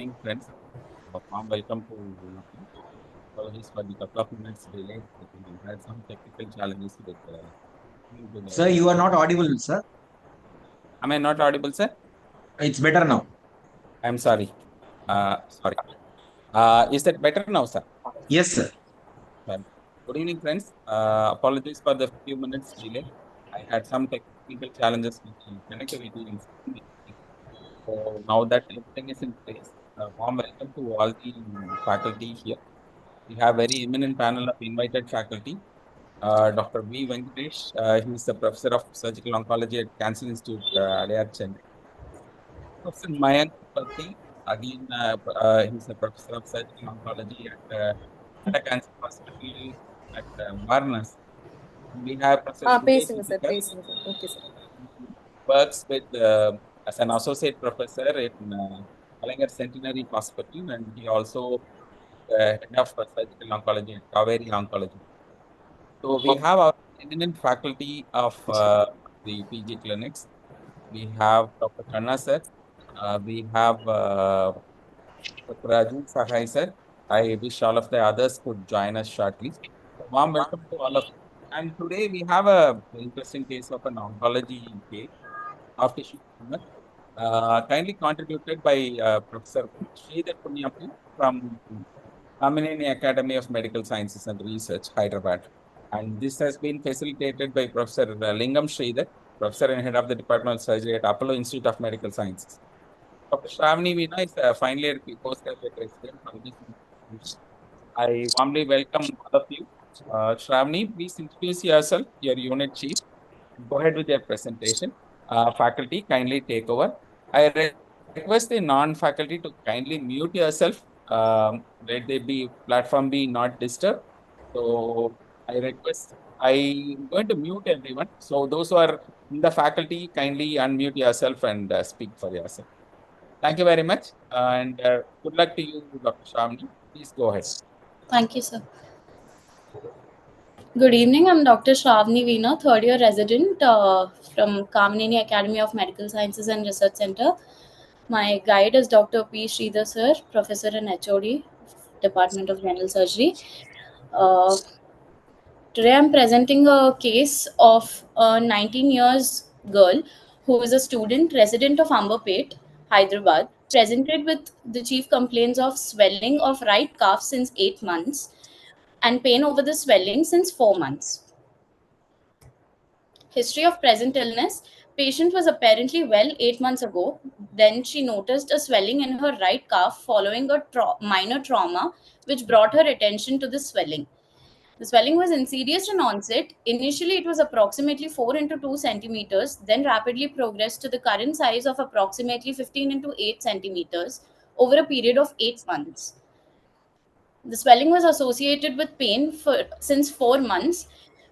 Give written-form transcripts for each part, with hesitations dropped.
evening, friends. Warm welcome to all of you. Apologies for the couple of minutes delay. I think we had some technical challenges with Sir, you are not audible, sir. Am I not audible, sir? It's better now. I'm sorry. Sorry. Is that better now, sir? Yes, sir. Well, good evening, friends. Apologies for the few minutes delay. I had some technical challenges with the connectivity in system. So now that everything is in place, warm welcome to all the faculty here. We have very eminent panel of invited faculty. Dr. V. Venkatesh, he is the professor of surgical oncology at Cancer Institute, Adyar, Chennai. Professor Mayank Patti, again, he's a professor of surgical oncology at a cancer hospital at Varanasi. We have Professor Sudesh பேசுங்க sir Sudhakar, பேசுங்க sir okay sir who works with as an associate professor in Kalaignar Centenary Hospital, and he also head of surgical oncology at Kaveri Oncology. So we have our eminent faculty of the PG clinics. We have Dr. Kanna sir. We have Dr. Rajeev Sahai sir. I wish all of the others could join us shortly. Warm welcome to all of you. And today we have a interesting case of an oncology case of tissue tumor, kindly contributed by Professor Sridhar Punyappu from Kamineni Academy of Medical Sciences and Research, Hyderabad. And this has been facilitated by Professor Lingam Sridhar, Professor and Head of the Department of Surgery at Apollo Institute of Medical Sciences. Dr. Shravani Veena is a final year postgraduate resident from this institution. I warmly welcome all of you. Shravani, please introduce yourself, your unit chief. Go ahead with your presentation. Faculty, kindly take over. I request the non-faculty to kindly mute yourself. Let the platform be not disturbed. So I request, I'm going to mute everyone. So those who are in the faculty, kindly unmute yourself and speak for yourself. Thank you very much. And good luck to you, Dr. Shravani. Please go ahead. Thank you, sir. Good evening. I'm Dr. Shravani Veena, third year resident from Kamineni Academy of Medical Sciences and Research Center. My guide is Dr. P. Sridhar sir, professor and HOD, Department of General Surgery. Uh, Today I'm presenting a case of a 19 years girl who is a student resident of Amberpet, Hyderabad, presented with the chief complaints of swelling of right calf since 8 months and pain over the swelling since 4 months. History of present illness. Patient was apparently well 8 months ago. Then she noticed a swelling in her right calf following a minor trauma, which brought her attention to the swelling. The swelling was insidious in onset. Initially, it was approximately 4 into 2 centimeters, then rapidly progressed to the current size of approximately 15 into 8 centimeters over a period of 8 months. The swelling was associated with pain since 4 months,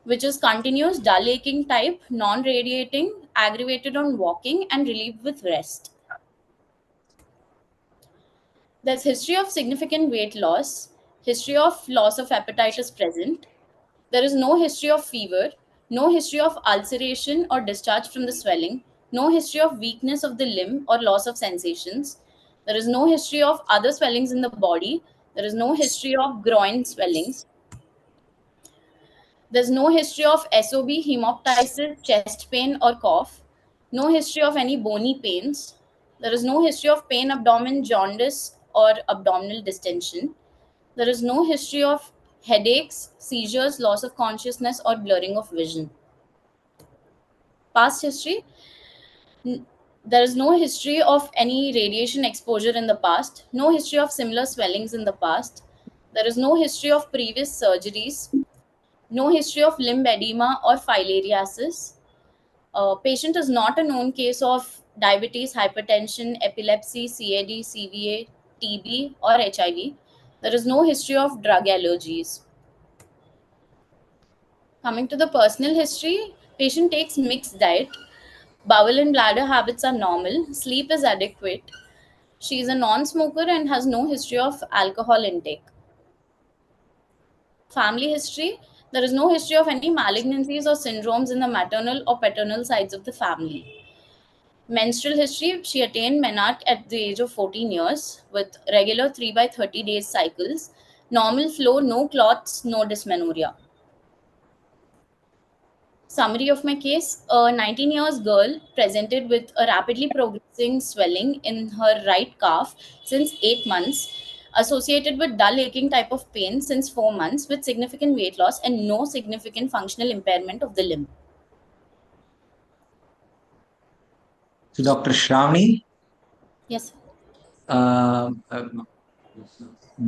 which is continuous, dull aching type, non radiating, aggravated on walking, and relieved with rest. There's history of significant weight loss, history of loss of appetite is present. There is no history of fever, no history of ulceration or discharge from the swelling, no history of weakness of the limb or loss of sensations. There is no history of other swellings in the body. There is no history of groin swellings. There's no history of SOB, hemoptysis, chest pain, or cough. No history of any bony pains. There is no history of pain, abdomen, jaundice, or abdominal distension. There is no history of headaches, seizures, loss of consciousness, or blurring of vision. Past history. There is no history of any radiation exposure in the past. No history of similar swellings in the past. There is no history of previous surgeries. No history of limb edema or filariasis. Patient is not a known case of diabetes, hypertension, epilepsy, CAD, CVA, TB, or HIV. There is no history of drug allergies. Coming to the personal history, patient takes mixed diet. Bowel and bladder habits are normal. Sleep is adequate. She is a non-smoker and has no history of alcohol intake. Family history, there is no history of any malignancies or syndromes in the maternal or paternal sides of the family. Menstrual history, she attained menarche at the age of 14 years with regular 3 by 30 days cycles, normal flow, no clots, no dysmenorrhea. Summary of my case: a 19 years girl presented with a rapidly progressing swelling in her right calf since 8 months, associated with dull aching type of pain since 4 months, with significant weight loss and no significant functional impairment of the limb. So, Dr. Shravani, Yes. uh, uh,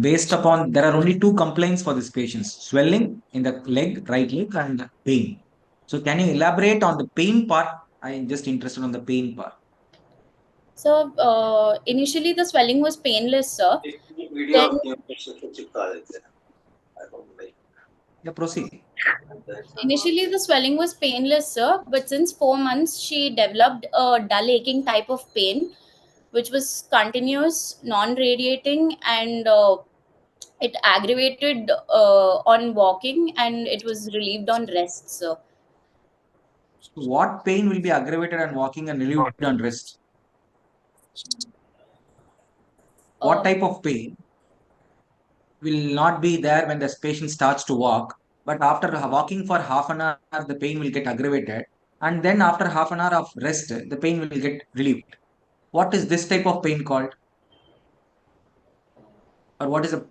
based upon there are only two complaints for this patient: swelling in the leg, right leg, and pain. So, can you elaborate on the pain part? I'm just interested on the pain part. So initially the swelling was painless, sir. Then Yeah, proceed. initially the swelling was painless, sir, but since 4 months she developed a dull aching type of pain, which was continuous, non-radiating, and it aggravated on walking, and it was relieved on rest, sir. So, what pain will be aggravated on walking and relieved on rest? What Uh, type of pain will not be there when the patient starts to walk, but after walking for half an hour, the pain will get aggravated, and then after half an hour of rest, the pain will get relieved. What is this type of pain called, or what is the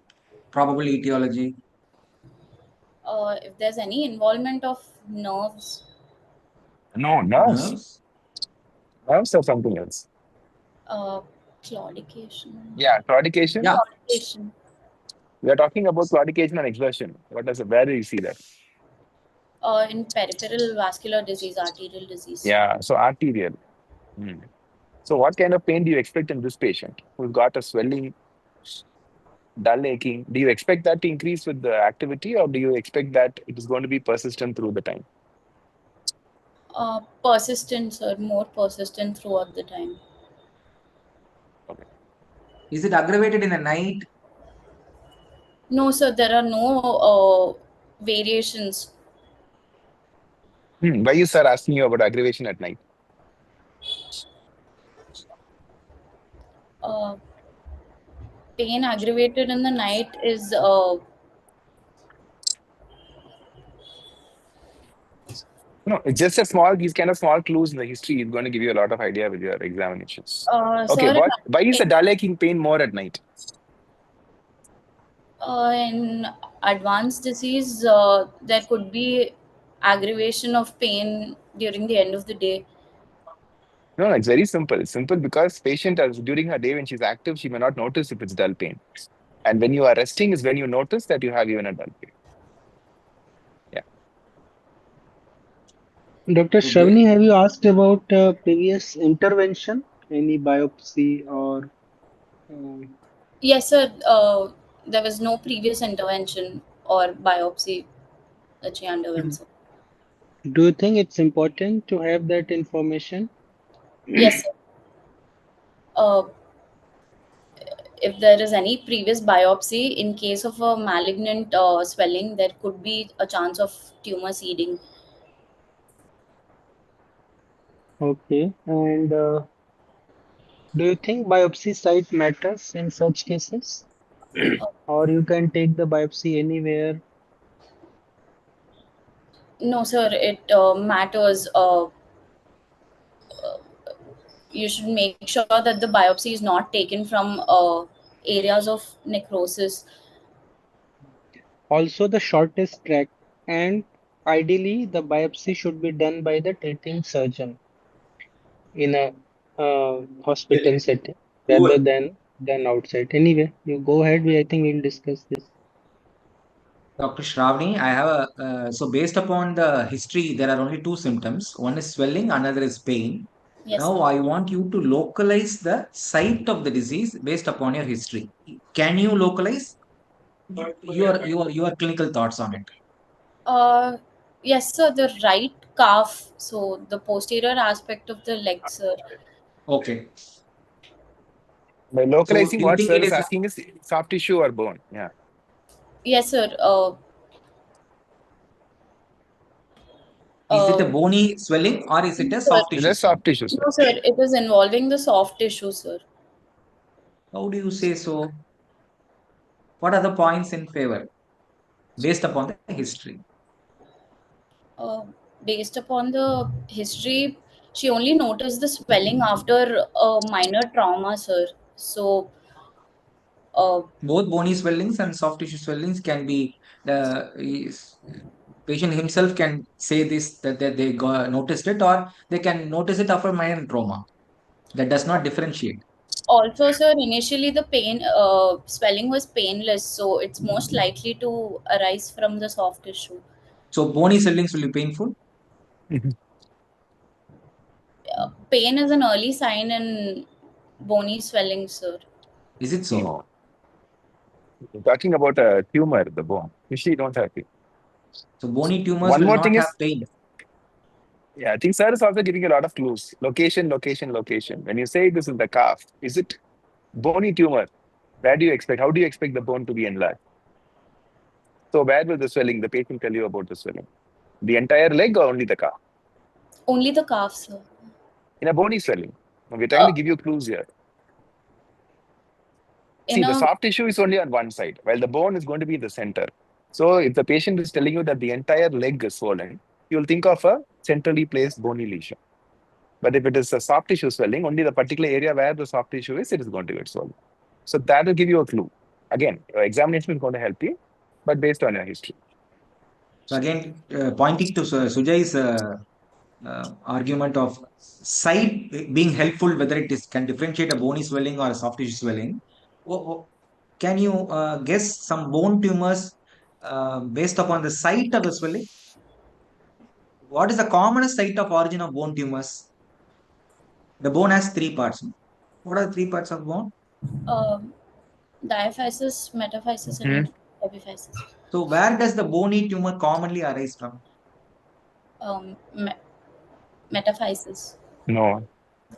probable etiology? if there's any involvement of nerves, No, nerves. Nerves. Nerves or something else. uh, claudication, Yeah, claudication. Yeah. claudication, We are talking about claudication and exertion. Where do you see that? in peripheral vascular disease, arterial disease. Yeah, so arterial. Hmm. So what kind of pain do you expect in this patient who's got a swelling, dull aching? Do you expect that to increase with the activity, or do you expect that it is going to be persistent through the time? Persistent, or more persistent throughout the time. Okay. Is it aggravated in the night? No, sir, there are no variations. Why is sir asking you about aggravation at night? Uh, Pain aggravated in the night is No, it's just a small, these kind of small clues in the history is going to give you a lot of idea with your examinations. Okay, sir, why is the dull aching pain more at night? in advanced disease, there could be aggravation of pain during the end of the day. No, it's very simple. It's simple because patient as during her day when she's active, she may not notice if it's dull pain. And when you are resting is when you notice that you have even a dull pain. Yeah. Dr. So ba- Shravani, have you asked about previous intervention, any biopsy or um, Yes, sir. There was no previous intervention or biopsy that she underwent, sir. do you think it's important to have that information? Yes, sir. Uh, if there is any previous biopsy in case of a malignant swelling, there could be a chance of tumor seeding. Okay. And do you think biopsy site matters in such cases? Uh, Or you can take the biopsy anywhere? no, sir, it matters. You should make sure that the biopsy is not taken from areas of necrosis. Also, the shortest track, and ideally, the biopsy should be done by the treating surgeon in a hospital setting rather than outside. Anyway, you go ahead. I think we'll discuss this. Dr. Shravani, I have a so based upon the history, there are only two symptoms. One is swelling, another is pain. Yes, Now sir. I want you to localize the site of the disease based upon your history. Can you localize your clinical thoughts on it? Uh, yes, sir. The right calf, so the posterior aspect of the leg, sir. Okay. By So localizing, do you what think sir it is is asking is soft tissue or bone. Yeah. Yes, sir. Is it a bony swelling or is it a Sir, soft It tissue is soft swelling? tissue, sir. no, sir, it is involving the soft tissue, sir. How do you say so? What are the points in favor based upon the history? Uh, Based upon the history, she only noticed the swelling after a minor trauma, sir. So, Both bony swellings and soft tissue swellings can be the patient himself can say this that they noticed it, or they can notice it after minor trauma. That does not differentiate. also, sir, initially the pain, swelling was painless, so it's most likely to arise from the soft tissue. So bony swellings will be painful. Mhm. Pain is an early sign in bony swelling, sir. Is it so? No. You're talking about a tumor, the bone. Usually you don't have it. So bony tumors One will more thing not have is, pain. yeah, I think sir is also giving a lot of clues. Location, location, location. When you say this is the calf, is it bony tumor? Where do you expect? How do you expect the bone to be enlarged? So where will the swelling? The patient tell you about the swelling. The entire leg or only the calf? Only the calf, sir. In a bony swelling. We're trying Uh, to give you clues here. See, in the a soft tissue is only on one side, while the bone is going to be in the center. So if the patient is telling you that the entire leg is swollen, you'll think of a centrally placed bony lesion. But if it is a soft tissue swelling, only the particular area where the soft tissue is, it is going to get swollen. So that will give you a clue. Again, your examination is going to help you, but based on your history. So again, pointing to Sujay's argument of sight being helpful, whether it is can differentiate a bony swelling or a soft tissue swelling. Can you guess some bone tumors based upon the site of the swelling? What is the commonest site of origin of bone tumors? The bone has three parts. What are the three parts of bone? um diaphysis, metaphysis, Hmm. and epiphysis. So where does the bony tumor commonly arise from? Me- Metaphysis, No.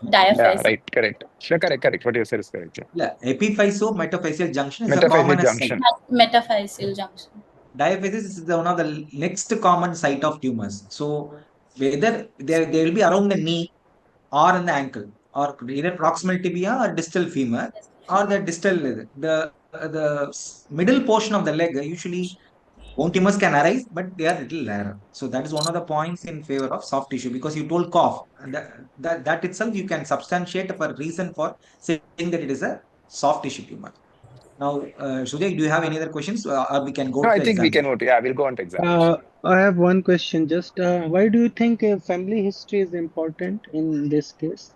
Yeah, diaphysis. right, correct. Sure, correct, correct. What you said is correct. Yeah. Yeah, epiphyso-metaphyseal junction is the Metaphyseal commonest site. junction. Metaphyseal junction. Diaphysis is one of the next common site of tumors. So whether they will be around the knee or in the ankle, or either proximal tibia or distal femur, or the distal the middle portion of the leg. Usually bone tumors can arise, but they are little rarer. So that is one of the points in favor of soft tissue, because you told cough, and that itself you can substantiate for reason for saying that it is a soft tissue tumor. Now, Sujay, do you have any other questions, or we can go No, to I the think we can examination? vote. Yeah, we'll go on to examination. Uh, I have one question. Just why do you think family history is important in this case?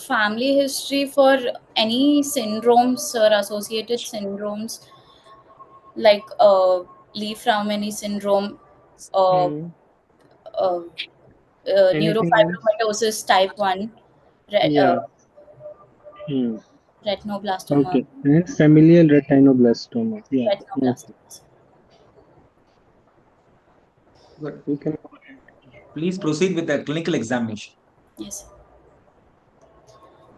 Family history for any syndromes or associated syndromes like Lee-Fraumeni syndrome, uh, Hmm. uh, Anything else? neurofibromatosis type 1, re- uh, Yeah. Hmm. retinoblastoma, Okay. And familial retinoblastoma. Yeah. Okay. retinoblastomas. Good. You can. Please proceed with the clinical examination. Yes.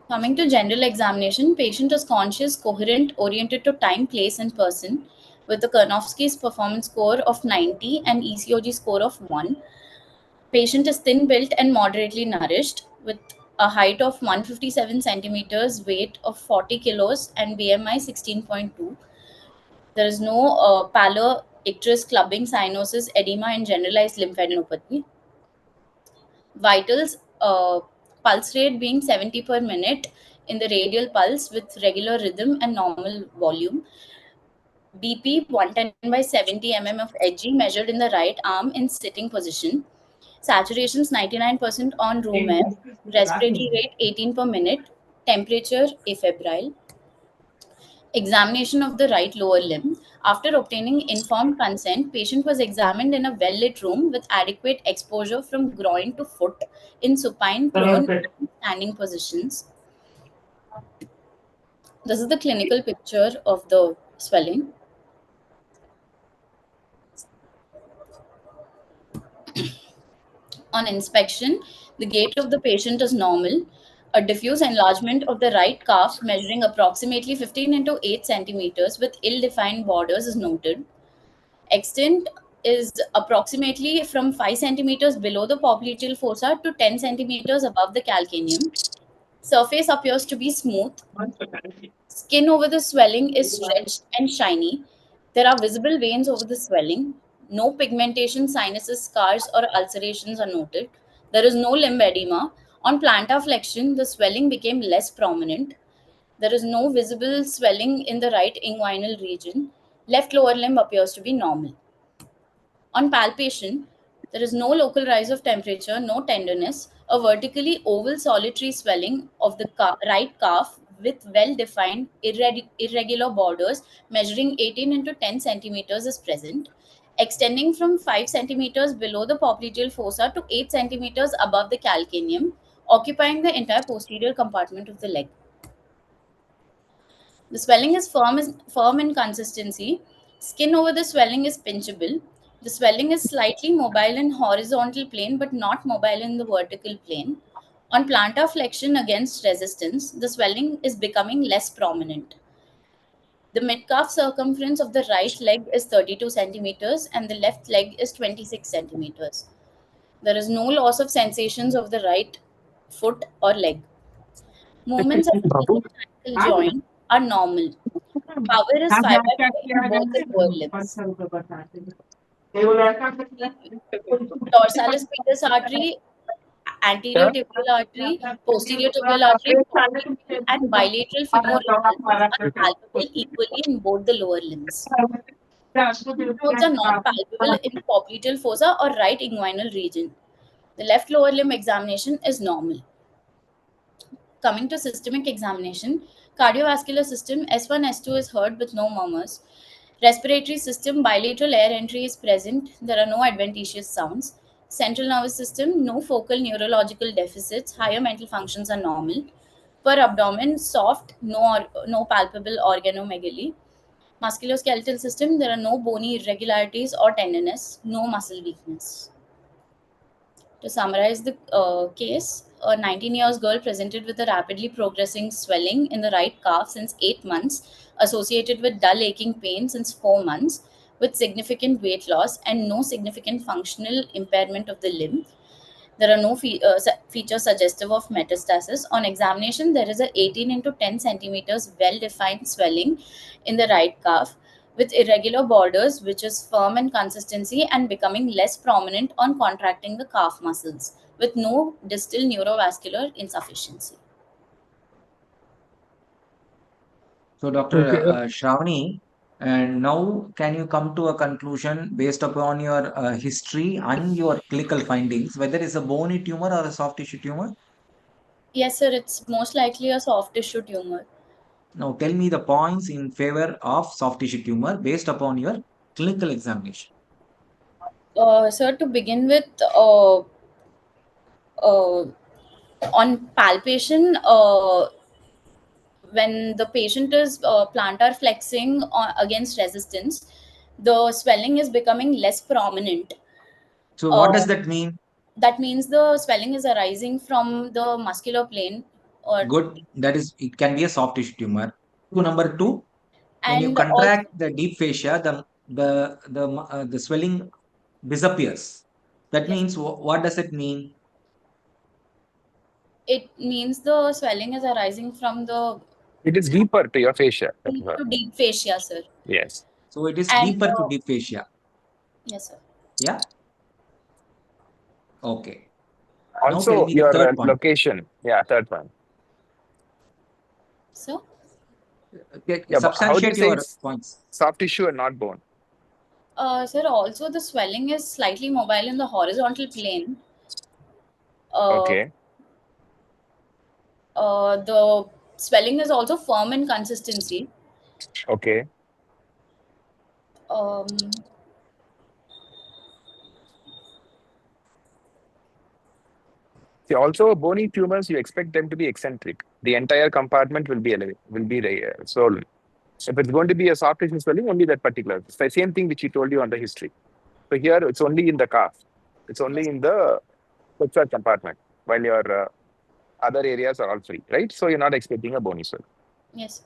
Coming to general examination, patient is conscious, coherent, oriented to time, place, and person, with the Karnofsky's performance score of 90 and ECOG score of 1. Patient is thin built and moderately nourished, with a height of 157 centimeters, weight of 40 kilos, and BMI 16.2. There is no pallor, icterus, clubbing, cyanosis, edema, and generalized lymphadenopathy. Vitals, pulse rate being 70 per minute in the radial pulse with regular rhythm and normal volume. BP 110 by 70 mm of Hg measured in the right arm in sitting position. Saturations 99% on room air. Respiratory rate 18 per minute. Temperature afebrile. Examination of the right lower limb. After obtaining informed consent, patient was examined in a well-lit room with adequate exposure from groin to foot in supine, prone, and standing positions. This is the clinical picture of the swelling. On inspection, the gait of the patient is normal. A diffuse enlargement of the right calf measuring approximately 15 into 8 centimeters with ill-defined borders is noted. Extent is approximately from 5 centimeters below the popliteal fossa to 10 centimeters above the calcaneum. Surface appears to be smooth. Skin over the swelling is stretched and shiny. There are visible veins over the swelling. No pigmentation, sinuses, scars, or ulcerations are noted. There is no limb edema. On plantar flexion, the swelling became less prominent. There is no visible swelling in the right inguinal region. Left lower limb appears to be normal. On palpation, there is no local rise of temperature, no tenderness, a vertically oval solitary swelling of the right calf with well-defined irregular borders measuring 18 into 10 centimeters is present, extending from 5 centimeters below the popliteal fossa to 8 centimeters above the calcaneum, occupying the entire posterior compartment of the leg. The swelling is firm in consistency. Skin over the swelling is pinchable. The swelling is slightly mobile in horizontal plane but not mobile in the vertical plane. On plantar flexion against resistance, the swelling is becoming less prominent. The midcalf circumference of the right leg is 32 centimeters and the left leg is 26 centimeters. There is no loss of sensations of the right foot or leg. Movements of the knee and ankle joint are normal. Power is 5/5 in both the lower limbs. Dorsalis pedis artery, anterior tibial artery, posterior tibial artery, popliteal and bilateral femoral pulses are palpable equally in both the lower limbs. Lymph nodes are not palpable in popliteal fossa or right inguinal region. The left lower limb examination is normal. Coming to systemic examination, cardiovascular system S1, S2 is heard with no murmurs. Respiratory system, bilateral air entry is present. There are no adventitious sounds. Central nervous system, no focal neurological deficits. Higher mental functions are normal. Per abdomen, soft, no palpable organomegaly. Musculoskeletal system, there are no bony irregularities or tenderness, no muscle weakness. To summarize the case, a 19 years girl presented with a rapidly progressing swelling in the right calf since 8 months, associated with dull aching pain since 4 months, with significant weight loss and no significant functional impairment of the limb. There are no features suggestive of metastasis. On examination, there is a 18 into 10 centimeters well-defined swelling in the right calf with irregular borders, which is firm in consistency and becoming less prominent on contracting the calf muscles, with no distal neurovascular insufficiency. So, Dr. Okay. Shravani, and now can you come to a conclusion based upon your history and your clinical findings, whether it's a bony tumor or a soft tissue tumor? Yes, sir, it's most likely a soft tissue tumor. Now, tell me the points in favor of soft tissue tumor based upon your clinical examination. Sir, to begin with, uh, on palpation, when the patient is plantar flexing against resistance, the swelling is becoming less prominent. So, what Uh, does that mean? that means the swelling is arising from the muscular plane, or Good. That is, it can be a soft tissue tumor. Number two, when you and also contract the deep fascia, the swelling disappears. That yes, means what does it mean? it means the swelling is arising from the It is deeper to your fascia. deep to deep fascia, sir. Yes. So it is And deeper to deep fascia. yes, sir. Yeah. Okay. Now tell Also, me the your third point. location. Yeah, third one. So, Okay, Yeah, but how do you substantiate say your it's points. soft tissue and not bone? sir, also the swelling is slightly mobile in the horizontal plane. Uh, Okay. the swelling is also firm in consistency. Okay. Um, See, also bony tumors, you expect them to be eccentric. The entire compartment will be swollen. If it's going to be a soft tissue swelling, only that particular. It's the same thing which he told you on the history. So here, it's only in the calf. It's only yes, in the flexor compartment, while your other areas are all free, right? So you're not expecting a bony swelling. yes.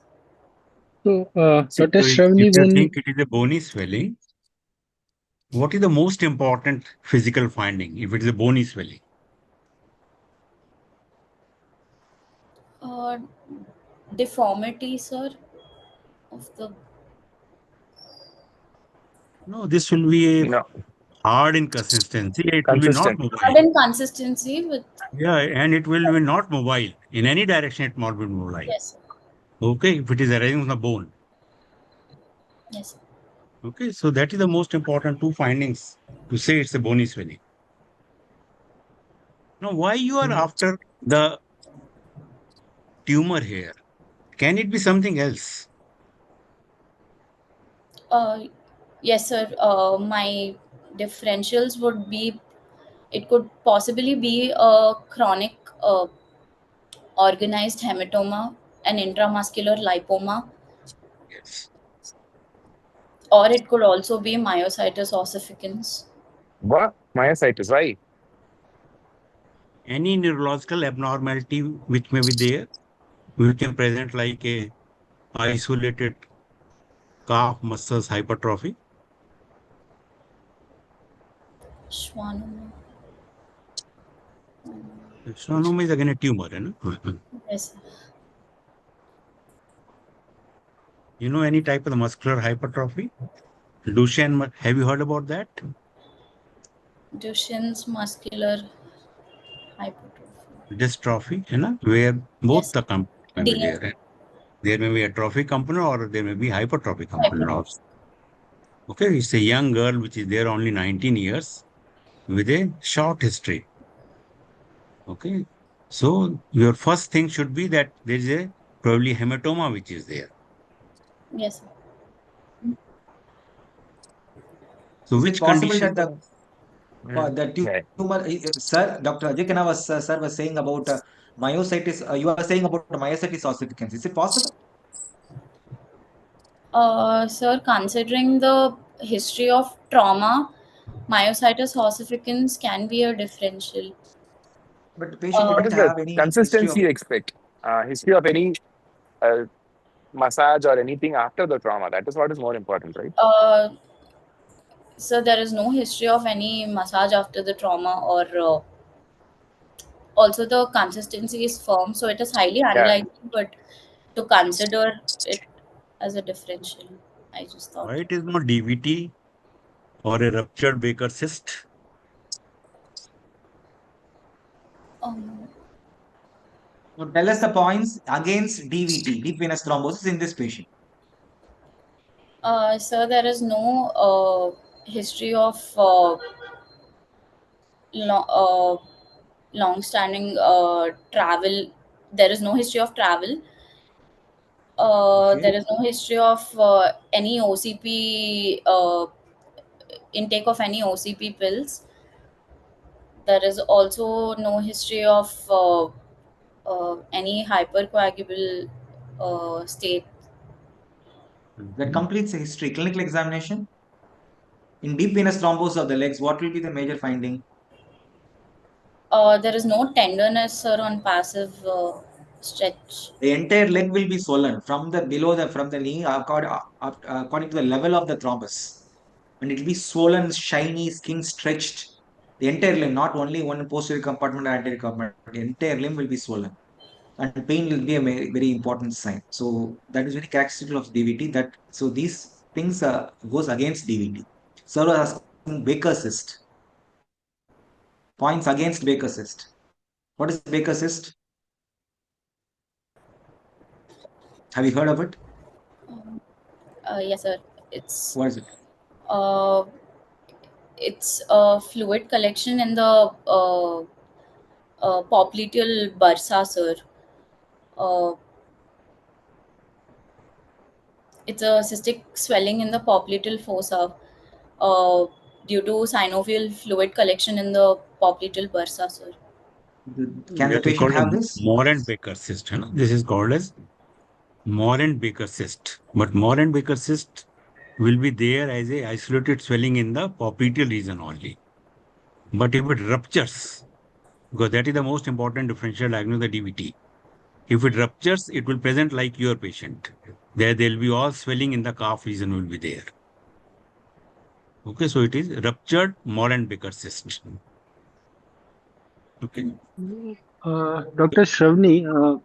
So, See, Dr. if Shravani, you when think it is a bony swelling, what is the most important physical finding if it is a bony swelling? Deformity, sir, of the. No, this will be a No, hard in consistency. It will be not consistent. mobile. Hard and consistency with. Yeah, and it will be not mobile. In any direction, it will not be mobile. Yes, sir. Okay, if it is arising from the bone. Yes, sir. Okay, so that is the most important two findings to say it's a bony swelling. Now, why you are after the tumor here? Can it be something else? Yes, sir. My differentials would be. It could possibly be a chronic organized hematoma, an intramuscular lipoma, Yes. or it could also be myositis ossificans. What? Myositis, why? Any neurological abnormality which may be there, which can present like a isolated calf muscles hypertrophy. Schwannoma. Schwannoma is again a tumor, you know? Yes, sir. You know any type of muscular hypertrophy? Duchenne, have you heard about that? Duchenne's muscular hypertrophy. Dystrophy, you know, where both Yes, the components may be DN there. There may be a trophy component or there may be hypertrophy component hypertrophy. also. Okay, it's a young girl which is there only 19 years with a short history. Okay, so your first thing should be that there is a probably hematoma which is there. Yes, sir. So Is it which possible condition? that the Yeah. tumor, sir, Dr. Ajay Khanna sir was saying about myositis. You are saying about myositis ossificans. Is it possible? Sir, considering the history of trauma, myositis ossificans can be a differential. But the patient Uh, What didn't is the have any history of. consistency you expect? History of any uh, massage or anything after the trauma. That is what is more important, right? uh, so there is no history of any massage after the trauma, or also the consistency is firm, so it is highly Yeah. unlikely. But to consider it as a differential, I just Why thought. it is not DVT or a ruptured Baker cyst? Um, So tell us the points against DVT, deep venous thrombosis, in this patient. so there is no history of lo- long-standing travel. There is no history of travel. Okay. There is no history of any OCP intake of any OCP pills. There is also no history of any hypercoagulable state. That Mhm. completes the history. Clinical examination. In deep venous thrombosis of the legs, what will be the major finding? There is no tenderness or on passive stretch. The entire leg will be swollen from the below the from the knee according to the level of the thrombus, and it will be swollen, shiny, skin stretched. The entire limb, not only one posterior compartment or anterior compartment, the entire limb will be swollen, and pain will be a very, very important sign. So that is very characteristic of DVT. That so these things goes against DVT. So I was asking Baker cyst. Points against Baker cyst. What is Baker cyst? Have you heard of it? Yes, sir. It's What is it? uh, it's a fluid collection in the popliteal bursa, sir. Uh, it's a cystic swelling in the popliteal fossa uh, due to synovial fluid collection in the popliteal bursa, sir. Can the That is patient called a have this? Moore-Baker cyst. You know? This is called as Moore-Baker cyst. But Moore-Baker cyst will be there as a isolated swelling in the popliteal region only. But if it ruptures, because that is the most important differential diagnosis of the DVT. If it ruptures, it will present like your patient. There will be all swelling in the calf region will be there. Okay, so it is ruptured Moran-Baker cyst. Okay. Dr. Shravani,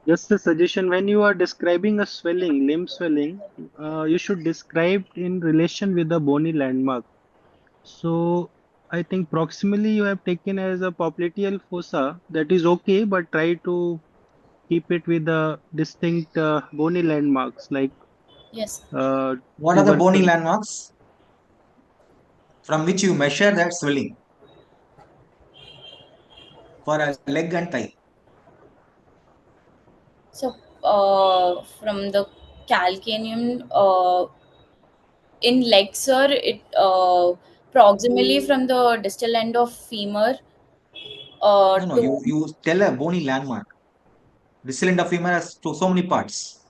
just a suggestion, when you are describing a swelling, limb swelling, you should describe in relation with the bony landmark. So I think proximally you have taken as a popliteal fossa, that is okay, but try to keep it with the distinct bony landmarks like Yes. What are the bony tubercle. landmarks from which you measure that swelling for a leg and thigh? So, from the calcaneum in leg, sir, it proximally from the distal end of femur No, no, to you tell a bony landmark. The cylinder of femur has so many parts.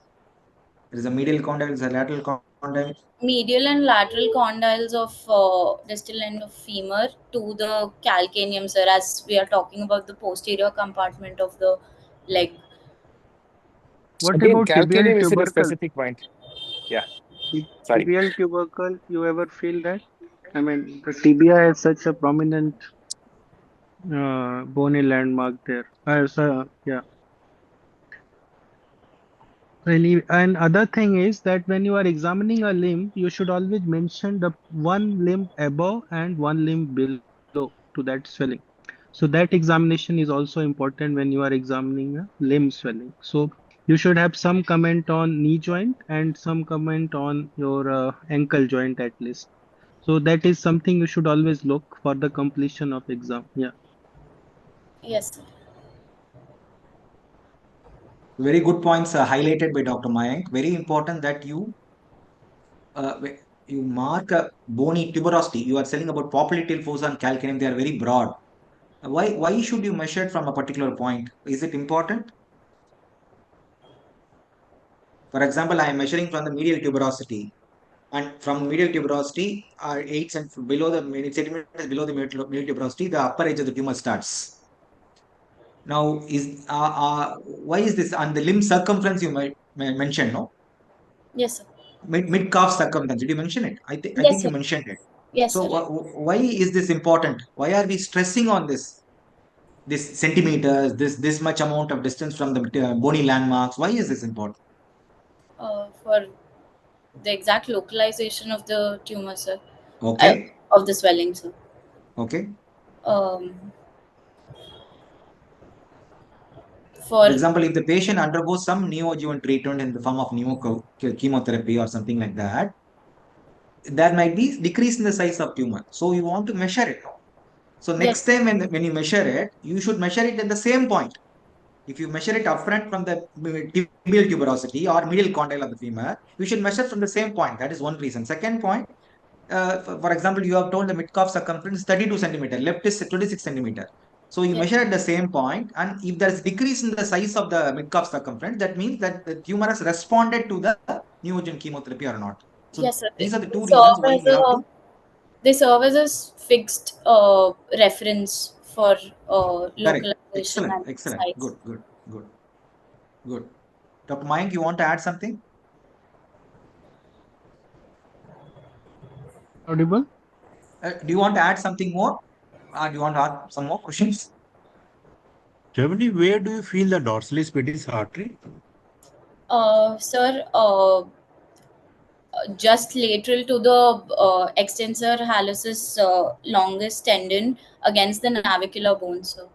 There is a medial condyle, there is a lateral condyle. medial and lateral condyles of distal end of femur to the calcaneum, sir, as we are talking about the posterior compartment of the leg. What Again, about tibial calcaneum is at a tubercle? specific point. Yeah, sorry. Tibial tubercle, you ever feel that? I mean, the tibia has such a prominent bony landmark there. So, yeah. And other thing is that when you are examining a limb, you should always mention the one limb above and one limb below to that swelling. So that examination is also important when you are examining a limb swelling. So you should have some comment on knee joint and some comment on your ankle joint at least. So that is something you should always look for the completion of exam. Yeah. Yes, sir. Very good points highlighted by Dr. Mayank. Very important that uh, you mark a bony tuberosity. You are telling about popliteal fossa and calcaneum. They are very broad. Why should you measure it from a particular point? Is it important? For example, I am measuring from the medial tuberosity, and from medial tuberosity, 8 cm below the centimeters below the medial tuberosity, the upper edge of the tumor starts. Now, why is this? And the limb circumference you mentioned, no? Yes, sir. Mid calf circumference. Did you mention it? I Yes, think you sir. mentioned it. Yes, So sir. why is this important? Why are we stressing on this? This centimeters, this much amount of distance from the bony landmarks. Why is this important? For the exact localization of the tumor, sir, uh, Okay, of the swelling, sir. okay. Um, For for example, if the patient undergoes some neoadjuvant treatment in the form of chemotherapy or something like that, there might be decrease in the size of tumor. So you want to measure it. So yes, next time when you measure it, you should measure it at the same point. If you measure it upfront from the tibial tuberosity or medial condyle of the femur, you should measure from the same point. That is one reason. Second point, for example, you have told the mid-calf circumference is 32 centimeter, left is 26 centimeter. So you yes, measure at the same point, and if there is decrease in the size of the mid-calf circumference, that means that the tumor has responded to the neoadjuvant chemotherapy or not. So yes, sir. these are the They two reasons serve why as we have a to. they serve as a fixed reference for Correct. localization Excellent. and Excellent. size. Good. Good. Good. Good. Dr. Mayank, you want to add something? Audible? Do you want to add something more? Do you want to ask some more questions? Germany, where do you feel the dorsalis pedis artery? Sir, just lateral to the extensor hallucis longus tendon against the navicular bone, sir.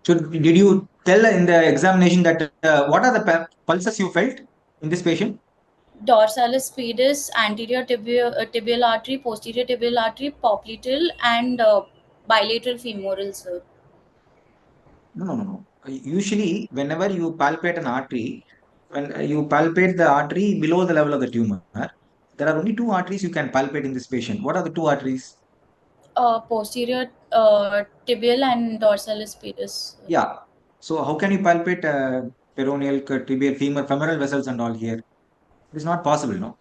So, did you tell in the examination that what are the pulses you felt in this patient? Dorsalis pedis, anterior tibial artery, posterior tibial artery, popliteal, and bilateral femoral, sir. No, no, no, no. Usually, whenever you palpate an artery, when you palpate the artery below the level of the tumor, there are only two arteries you can palpate in this patient. What are the two arteries? Posterior tibial and dorsalis pedis. Yeah. So, how can you palpate peroneal, tibial, femoral vessels and all here? It is not possible, no?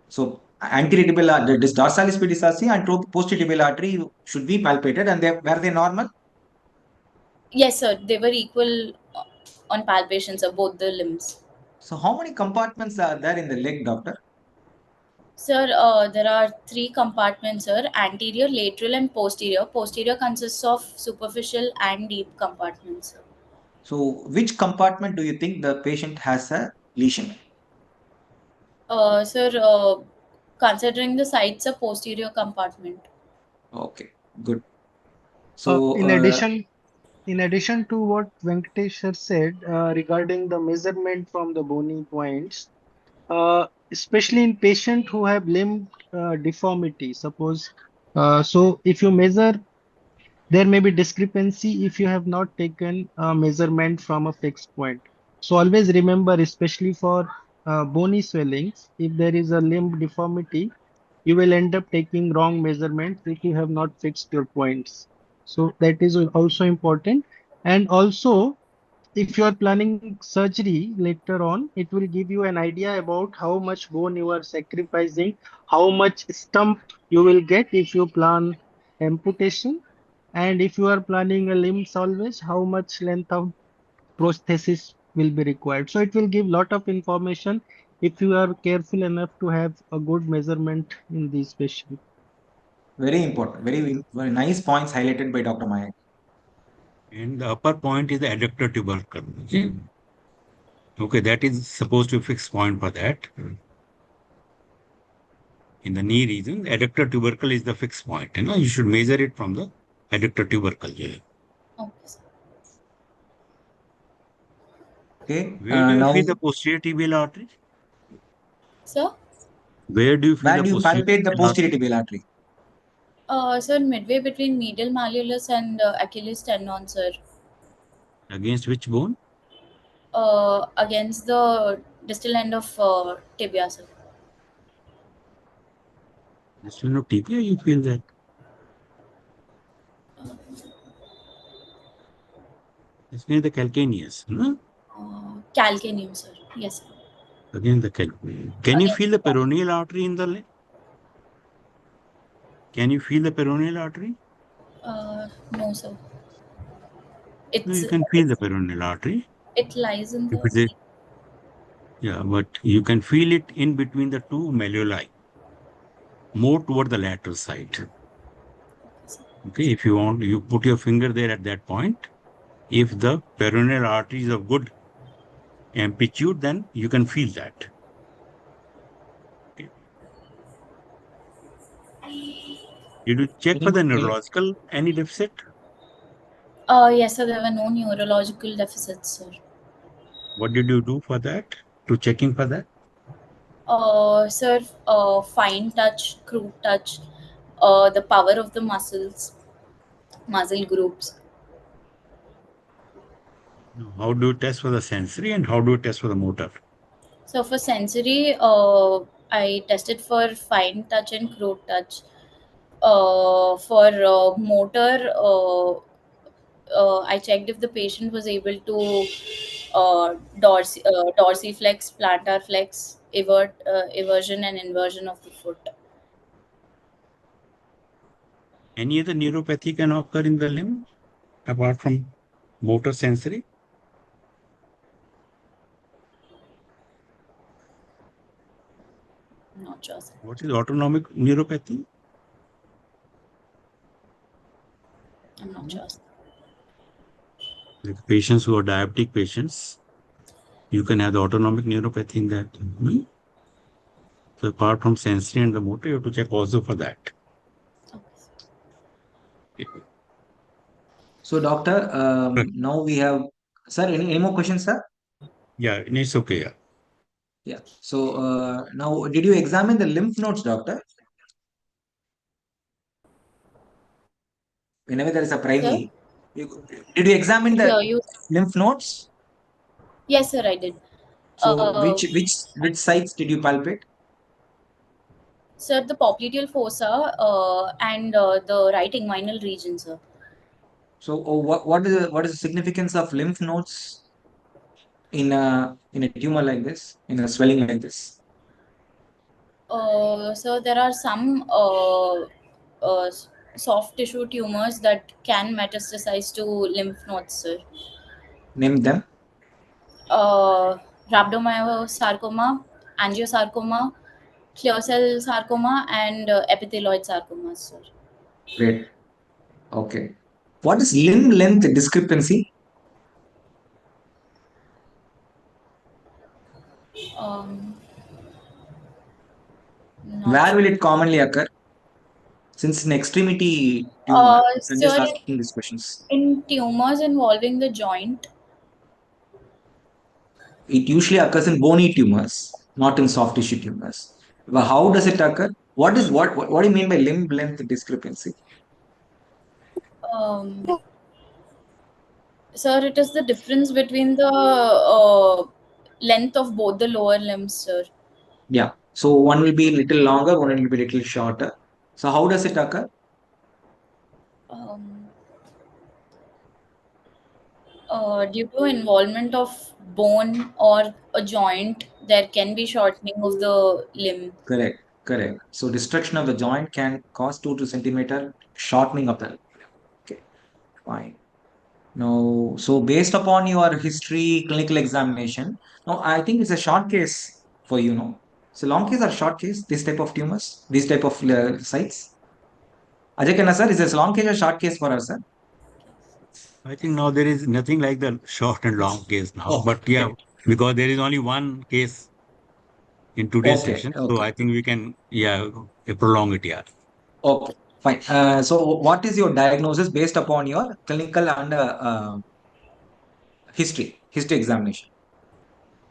So, anterior tibial, this dorsalis pedis and posterior tibial artery should be palpated, and were they normal? Yes, sir. They were equal on palpations of both the limbs. So, how many compartments are there in the leg, doctor? Sir, there are three compartments, sir: anterior, lateral, and posterior. Posterior consists of superficial and deep compartments, sir. So, which compartment do you think the patient has a lesion? Sir, considering the sites, a posterior compartment. Okay, good. Uh, So, in addition, in addition to what Venkatesh sir said regarding the measurement from the bony points, especially in patients who have limb deformity, suppose, so if you measure, there may be discrepancy if you have not taken a measurement from a fixed point. So always remember, especially for bony swellings, if there is a limb deformity, you will end up taking wrong measurements if you have not fixed your points. So that is also important. And also, if you are planning surgery later on, it will give you an idea about how much bone you are sacrificing, how much stump you will get if you plan amputation, and if you are planning a limb salvage, how much length of prosthesis will be required. So it will give lot of information if you are careful enough to have a good measurement in these patients. very important, very nice points highlighted by Dr. Maya. And the upper point is the adductor tubercle. Okay, okay, that is supposed to be fixed point for that. In the knee region, the adductor tubercle is the fixed point. You should measure it from the adductor tubercle. Yeah. Okay, sir. Okay, Where do you now feel the posterior tibial artery? Sir? Where do you feel where the do you posterior palpate the tibial posterior artery? tibial artery? Sir, midway between medial malleolus and Achilles tendon, sir. Against which bone? Against the distal end of tibia, sir. This will not tibia, you feel that. This means the calcaneus. No? Calcaneum, sir. Yes, sir. Against the calcaneus. Can you feel Against the the peroneal artery in the leg? Can you feel the peroneal artery? no, sir. No, It's, you can feel the peroneal artery. it lies in If the. it is, yeah, but you can feel it in between the two malleoli, more toward the lateral side. Okay, if you want, you put your finger there at that point. If the peroneal artery is of good amplitude, then you can feel that. Okay. Did you check for the Okay. neurological any deficit? Yes, sir. There were no neurological deficits, sir. What did you do for that? To checking for that? Sir, fine touch, crude touch, the power of the muscles, muscle groups. No. How do you test for the sensory and how do you test for the motor? So for sensory, I tested for fine touch and crude touch. For motor, I checked if the patient was able to dorsiflex, plantar flex, eversion and inversion of the foot. Any other neuropathy can occur in the limb apart from motor sensory? Not sure, sir. What is autonomic neuropathy? I'm not Hmm. sure, sir. Like patients who are diabetic patients, you can have the autonomic neuropathy in that. Hmm. So apart from sensory and the motor, you have to check also for that. Okay. So, doctor, Right. now we have, sir, any more questions, sir? Yeah, it's okay. Yeah. Yeah. So, now, did you examine the lymph nodes, doctor? Whenever there is a Sir, priming, did you examine the here you. lymph nodes? Yes, sir, I did. So, Uh, which sites did you palpate? Sir, the popliteal fossa and the right inguinal region, sir. So, what is the significance of lymph nodes in a tumor like this, in a swelling like this? So there are some soft tissue tumors that can metastasize to lymph nodes, sir. Name them. Uh, Rhabdomyosarcoma, angiosarcoma, clear cell sarcoma and epithelioid sarcomas, sir. Great. Okay. What is limb length discrepancy? Um, Not Where sure. will it commonly occur? Since an extremity tumor, I'm just Sir, asking these questions. in tumors involving the joint, It usually occurs in bony tumors, not in soft tissue tumors. But how does it occur? What do you mean by limb length discrepancy? um, sir, it is the difference between the length of both the lower limbs, sir. Yeah. So one will be a little longer, one will be a little shorter. So how does it occur? Um, Due to involvement of bone or a joint, there can be shortening of the limb. Correct. Correct. So destruction of the joint can cause 2 to centimeter shortening of the. Okay. Fine. Now, so based upon your history, clinical examination, now I think it's a short case for you, no? So long case or short case, this type of tumors, this type of sites. Ajay Khanna sir, is this long case or short case for us, sir? I think now there is nothing like the short and long case now. Oh, But yeah, because there is only one case in today's okay, session, so okay, I think we can, yeah, prolong it. Yeah. okay, fine. So what is your diagnosis based upon your clinical and history examination?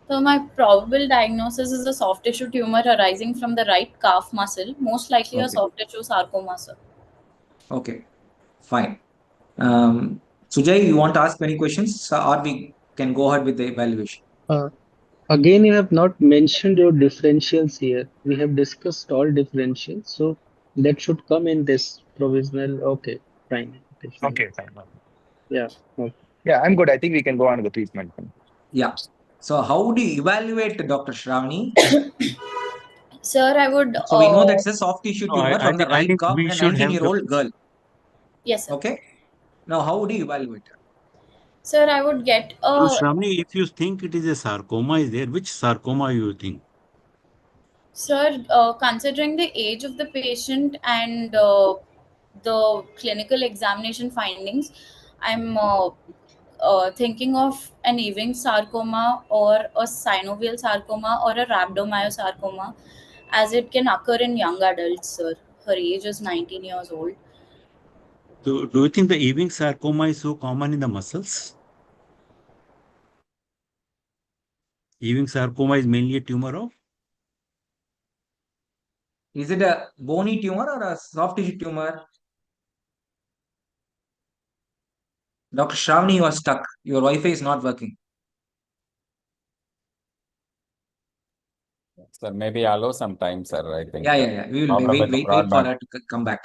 So my probable diagnosis is a soft tissue tumor arising from the right calf muscle, most likely a Okay, soft tissue sarcoma, sir. okay, fine. Sujay, you want to ask any questions, or we can go ahead with the evaluation? Uh, Again, you have not mentioned your differentials here. We have discussed all differentials, so that should come in this provisional. Okay, fine. Differential. Okay, fine. Yeah. Okay. Yeah, I'm good. I think we can go on to the treatment. Yeah. So how do you evaluate Dr. Shravani? Sir, I would, So we know that's a soft tissue No, tumor from the I right think calf we in a should have the. 19-year-old girl. yes, sir. Okay. Now, how would you evaluate her? Sir, I would get So, a, Shravani, if you think it is a sarcoma, is there? Which sarcoma you think? sir, considering the age of the patient and the clinical examination findings, I'm thinking of an Ewing sarcoma or a synovial sarcoma or a rhabdomyosarcoma, as it can occur in young adults, sir. Her age is 19 years old. So, do you think the Ewing sarcoma is so common in the muscles? Ewing sarcoma is mainly a tumor of. Is it a bony tumor or a soft tissue tumor? Dr. Shravani, you are stuck. Your Wi-Fi is not working. Sir, maybe allow some time, sir. I think. Yeah, yeah, yeah. We will Problem with the wait for broadband. her to come back.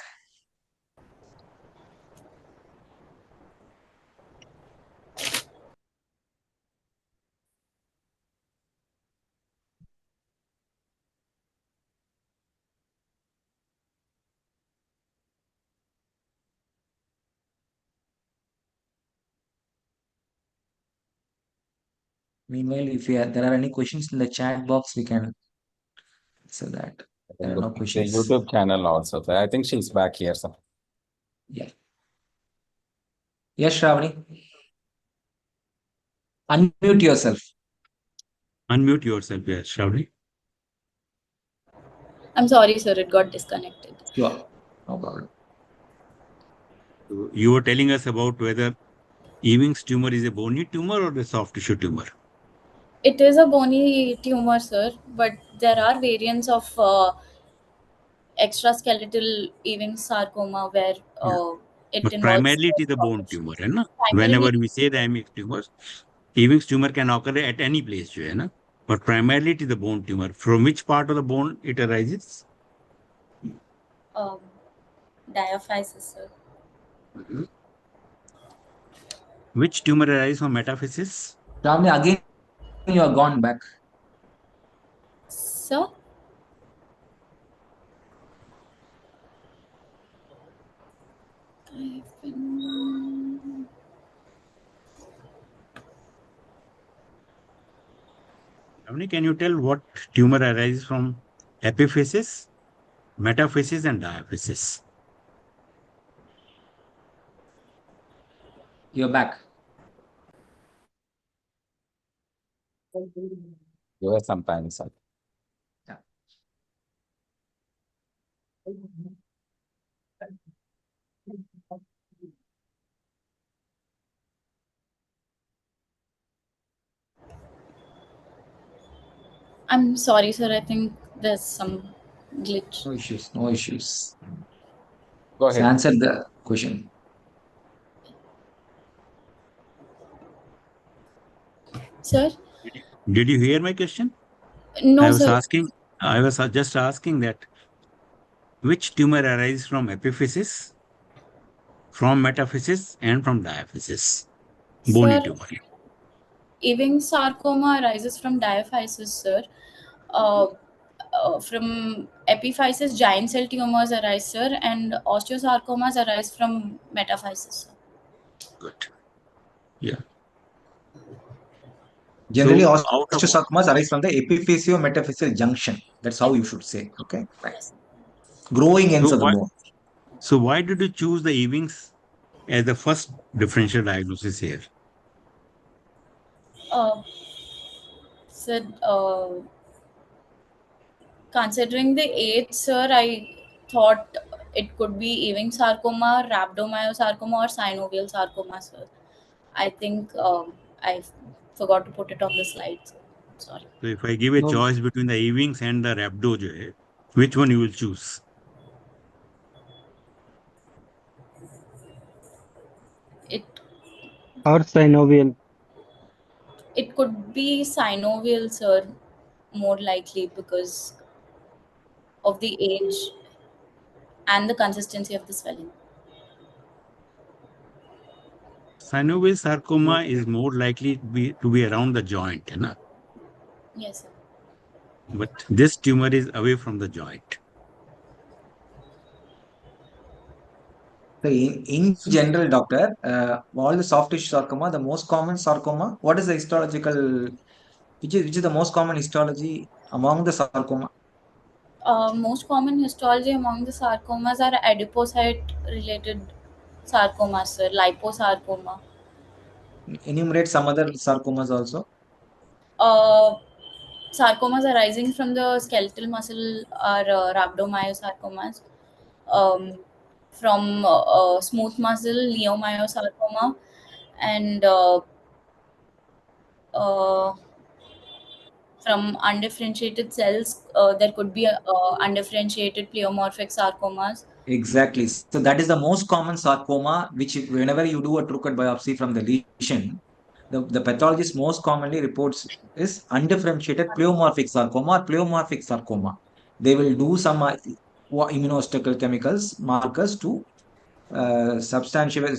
Meanwhile, if there are any questions in the chat box, we can answer that. I There think are no looking at the questions. YouTube channel also. Sir. I think she's back here, sir. Yeah. Yes, Shravani. Unmute yourself. Unmute yourself, yes, Shravani. I'm sorry, sir, it got disconnected. Sure. No problem. So you were telling us about whether Ewing's tumor is a bony tumor or a soft tissue tumor. It is a bony tumor, sir, but there are variants of extraskeletal Ewing sarcoma where Yeah. it But involves primarily it is a bone tumor, है ना? primarily. Whenever we say the Ewing's tumors, Ewing's tumor can occur at any place, जो है ना? But primarily it is a bone tumor. From which part of the bone it arises? um, Diaphysis, sir. Which tumor arises from metaphysis? Shravani, again, you are gone back. Sir? I've been... Shravani, can you tell what tumor arises from epiphysis, metaphysis, and diaphysis. You're back. Give us some time, sir. Yeah. I'm sorry, sir. I think there's some glitch. No issues. No issues. Go So ahead. answer the question. Sir? Did you hear my question? No, I was sir. asking. I was just asking that which tumor arises from epiphysis, from metaphysis, and from diaphysis? Bony Sir, tumor. Ewing sarcoma arises from diaphysis, sir. Uh, from epiphysis, giant cell tumors arise, sir, and osteosarcomas arise from metaphysis, sir. Good. Yeah. Generally, So out of osteosarcomas arise from the epiphyseal-metaphyseal junction. That's how you should say. Okay. Right. Yes. Growing ends so of the why bone. so why did you choose the Ewing's as the first differential diagnosis here? Uh, sir, considering the age, sir, I thought it could be Ewing sarcoma, rhabdomyosarcoma, or synovial sarcoma, sir. I think I forgot to put it on the slide, sir. Sorry. So if I give a No, choice between the Ewing's and the rhabdo, जो है, which one you will choose? It or synovial. it could be synovial, sir, more likely because of the age and the consistency of the swelling. Synovial sarcoma No. is more likely to be around the joint, है ना? Yes, sir. But this tumor is away from the joint. So in general, doctor, all the soft tissue sarcoma, the most common sarcoma, what is the histological, which is the most common histology among the sarcoma? Most common histology among the sarcomas are adipocyte related sarcomas, sir, liposarcoma. Enumerate some other sarcomas also. Uh, Sarcomas arising from the skeletal muscle are rhabdomyosarcomas. Um, from smooth muscle, leiomyosarcoma, and uh, from undifferentiated cells, there could be undifferentiated pleomorphic sarcomas. Exactly. So that is the most common sarcoma, which whenever you do a true cut biopsy from the lesion, the pathologist most commonly reports is undifferentiated pleomorphic sarcoma or pleomorphic sarcoma. They will do some immunohistochemicals markers to substantiate,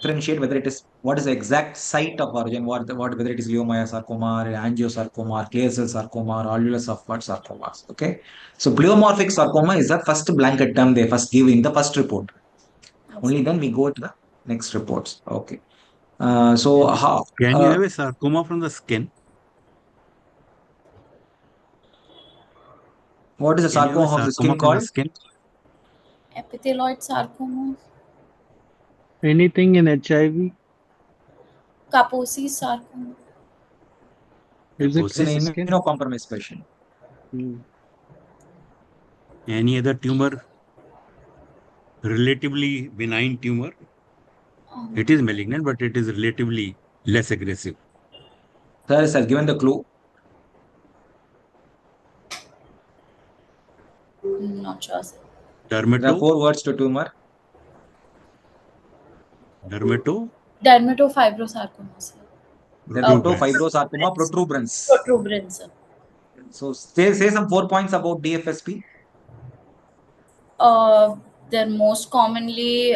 differentiate whether it is what is the exact site of origin, whether it is leiomyosarcoma or angiosarcoma or clear cell sarcoma or alveolar soft sarcomas. Okay, so pleomorphic sarcoma is the first blanket term they first give in the first report. Yes, Only sir. then we go to the next reports. Okay, so how? Can you have a sarcoma from the skin? What is the Can you have a sarcoma of the sarcoma skin from the called? skin? Epithelioid sarcoma, Anything in HIV? Kaposi's sarcoma. Is it It's an from the Kaposis? skin? immunocompromised patient. Hmm. Any other tumor? Relatively benign tumor. It Um, is malignant, but it is relatively less aggressive. Sir has given the clue. not sure, sir. There are Dermato, 4 words to tumor. dermato, Dermatofibrosarcoma, sir. protuberance. Dermatofibrosarcoma protuberans. Protuberance, sir. So say some 4 points about DFSP. Uh, they're most commonly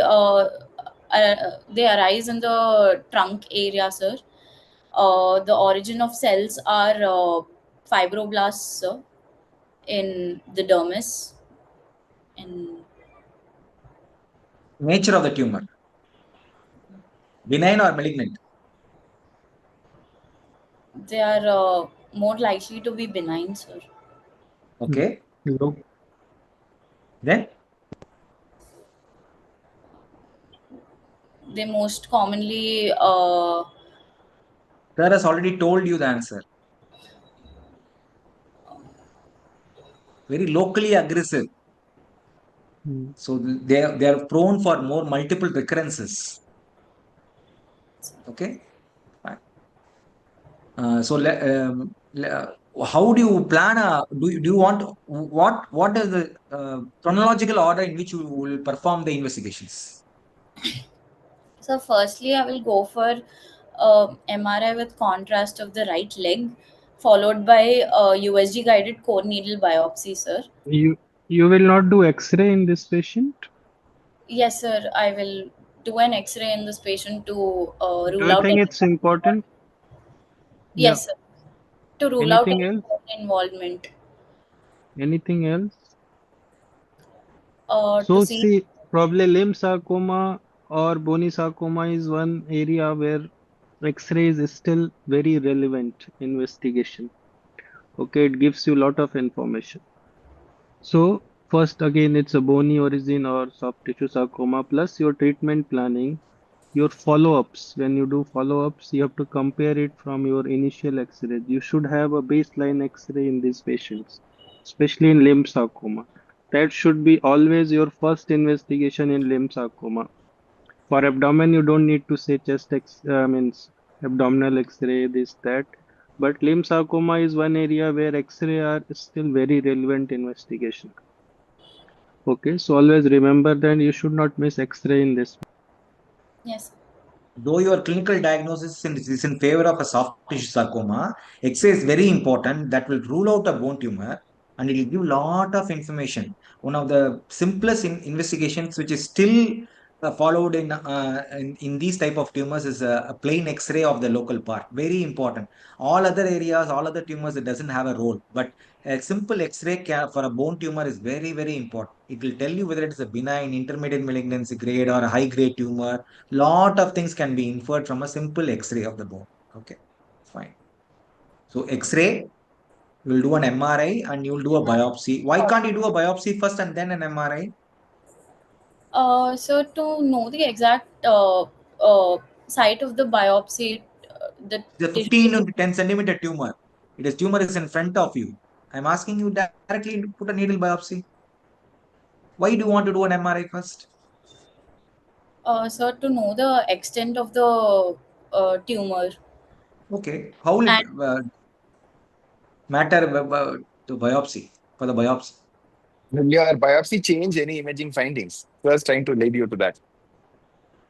they arise in the trunk area, sir. The origin of cells are fibroblasts, sir, in the dermis, and Nature of the tumor, benign or malignant? they are more likely to be benign, sir. Okay. Look, Then They most commonly sir has already told you the answer. Very locally aggressive. hmm, So they are prone for more multiple recurrences. Okay. Fine. How do you plan do you want what is the chronological order in which you will perform the investigations? so firstly I will go for MRI with contrast of the right leg, followed by USG guided core needle biopsy, sir. you will not do X-ray in this patient? Yes, sir. I will do an X-ray in this patient to Do rule you out think any. it's important? Yeah. Yes, sir. To rule out Anything any else? involvement. Anything else? To So see. see, probably limb sarcoma or bony sarcoma is one area where X-ray is still very relevant investigation. Okay, it gives you a lot of information. So first again, it's a bony origin or soft tissue sarcoma plus your treatment planning, your follow-ups. When you do follow-ups, you have to compare it from your initial X-ray. You should have a baseline X-ray in these patients, especially in limb sarcoma. That should be always your first investigation in limb sarcoma. For abdomen, you don't need to say chest X, means abdominal X-ray, this, that. But limb sarcoma is one area where X-ray are still very relevant investigation. Okay, so always remember that you should not miss X-ray in this. Yes. Though your clinical diagnosis is in favor of a soft tissue sarcoma, X-ray is very important. That will rule out a bone tumor and it will give lot of information. One of the simplest investigations, which is still followed in these type of tumors, is a plain X-ray of the local part. Very important. All other areas, all other tumors, it doesn't have a role. But a simple X-ray for a bone tumor is very, very important. It will tell you whether it is a benign, intermediate malignancy grade or a high grade tumor. Lot of things can be inferred from a simple X-ray of the bone. Okay, fine. So X-ray, you'll do an MRI and you'll do a biopsy. Why can't you do a biopsy first and then an MRI? So to know the exact site of the biopsy, the It's a tissue. 15 to 10 centimeter tumor. It is tumor is in front of you. I'm asking you directly to put a needle biopsy. Why do you want to do an MRI first? So to know the extent of the tumor. Okay, how will it And matter to biopsy for the biopsy? Will your biopsy change any imaging findings? First, trying to lead you to that.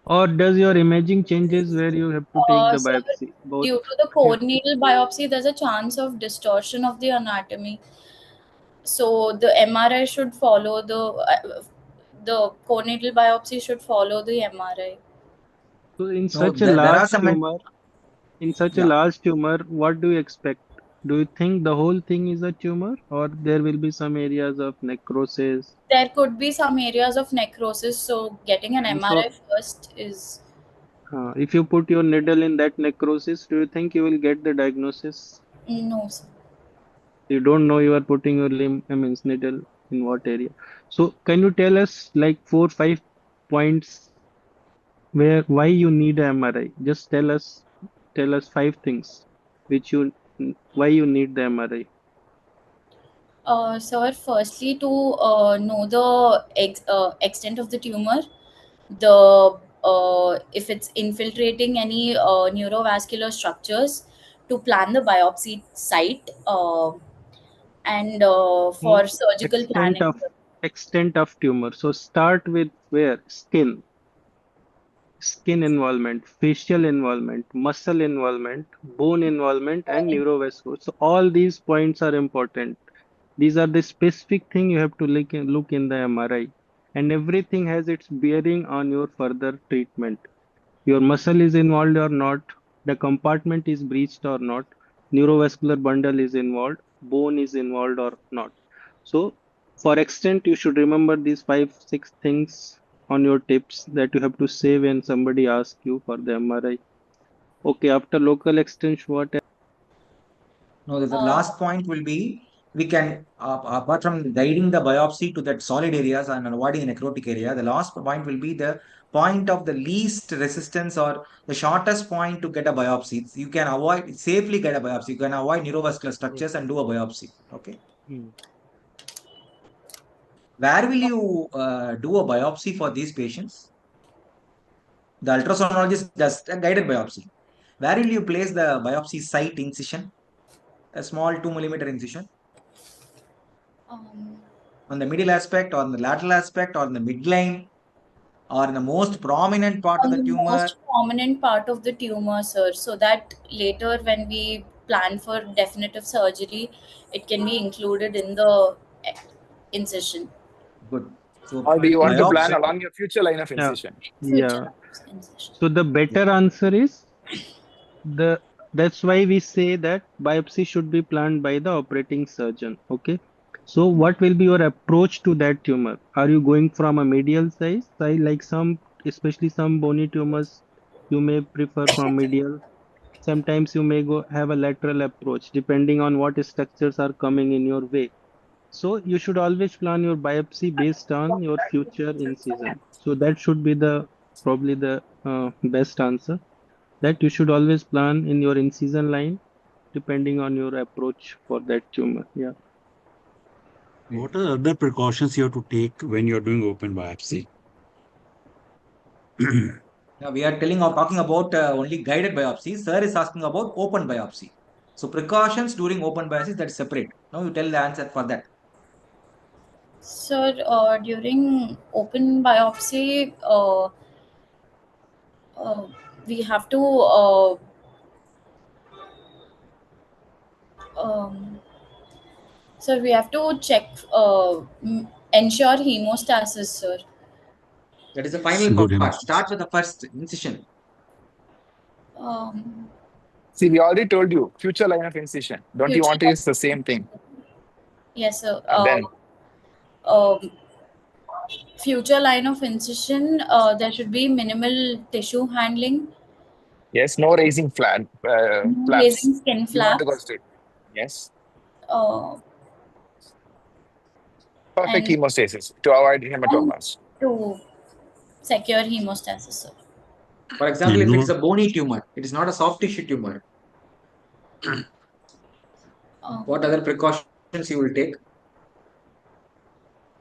Or does your imaging changes where you have to take the so biopsy? Both. due to the core needle biopsy, there's a chance of distortion of the anatomy. So the MRI should follow the core needle biopsy should follow the MRI. So in No, such a there are large some. tumor, in such a Yeah. large tumor, what do you expect? Do you think the whole thing is a tumor, or there will be some areas of necrosis? There could be some areas of necrosis, so getting an And MRI so, first is if you put your needle in that necrosis, do you think you will get the diagnosis? no, sir. You don't know you are putting your limb, I mean, needle in what area. So, can you tell us like 4, 5 points where why you need a MRI? Just tell us 5 things which you why you need the MRI. Sir, firstly, to know the extent of the tumor, the if it's infiltrating any neurovascular structures, to plan the biopsy site, and Hmm. for surgical Extent planning. of extent of tumor. So start with where? Skin involvement, facial involvement, muscle involvement, bone involvement, and neurovascular. So all these points are important. These are the specific thing you have to look in the MRI, and everything has its bearing on your further treatment. Your muscle is involved or not, the compartment is breached or not, neurovascular bundle is involved, bone is involved or not. So, for extent, you should remember these 5, 6 things on your tips that you have to say when somebody asks you for the MRI. Okay, after local extension, what else? No, the Uh, last point will be we can, apart from guiding the biopsy to that solid areas and avoiding necrotic area, the last point will be the point of the least resistance or the shortest point to get a biopsy. You can avoid safely get a biopsy. You can avoid neurovascular structures and do a biopsy. Okay. Mm. Where will you do a biopsy for these patients? The ultrasonologist does a guided biopsy. Where will you place the biopsy site incision? A small 2 mm incision Um, on the middle aspect, or on the lateral aspect, or in the midline, or in the most prominent part of on the the tumor. most prominent part of the tumor, sir, so that later when we plan for definitive surgery, it can be included in the eh, incision. Good. So Or do you want to plan biopsy. along your future line of Yeah, incision? Future yeah. incision. So the better answer is the that's why we say that biopsy should be planned by the operating surgeon. Okay. So what will be your approach to that tumor? Are you going from a medial size like some, especially some bony tumors, you may prefer from medial. Sometimes you may go have a lateral approach depending on what structures are coming in your way. So you should always plan your biopsy based on your future incision. So that should be the probably the best answer, that you should always plan in your incision line depending on your approach for that tumor. Yeah. What are other precautions you have to take when you're doing open biopsy? Now we are telling or talking about only guided biopsy. Sir is asking about open biopsy. So precautions during open biopsy, that is separate. Now you tell the answer for that. Sir, during open biopsy, uh, we have to um, sir, we have to check, ensure hemostasis, sir. That is the final Good part. hemostasis. Start with the first incision. Um, See, we already told you future line of incision. Don't you future want to use the same thing? yes, sir. And then, Um, future line of incision, there should be minimal tissue handling, yes, no raising no flaps. raising skin You want to go flaps, straight. Yes. uh, Perfect and hemostasis to avoid and hematomas. to secure hemostasis, sir. For example, And if it is no, a bony tumor, it is not a soft tissue tumor. What Um, other precautions you will take?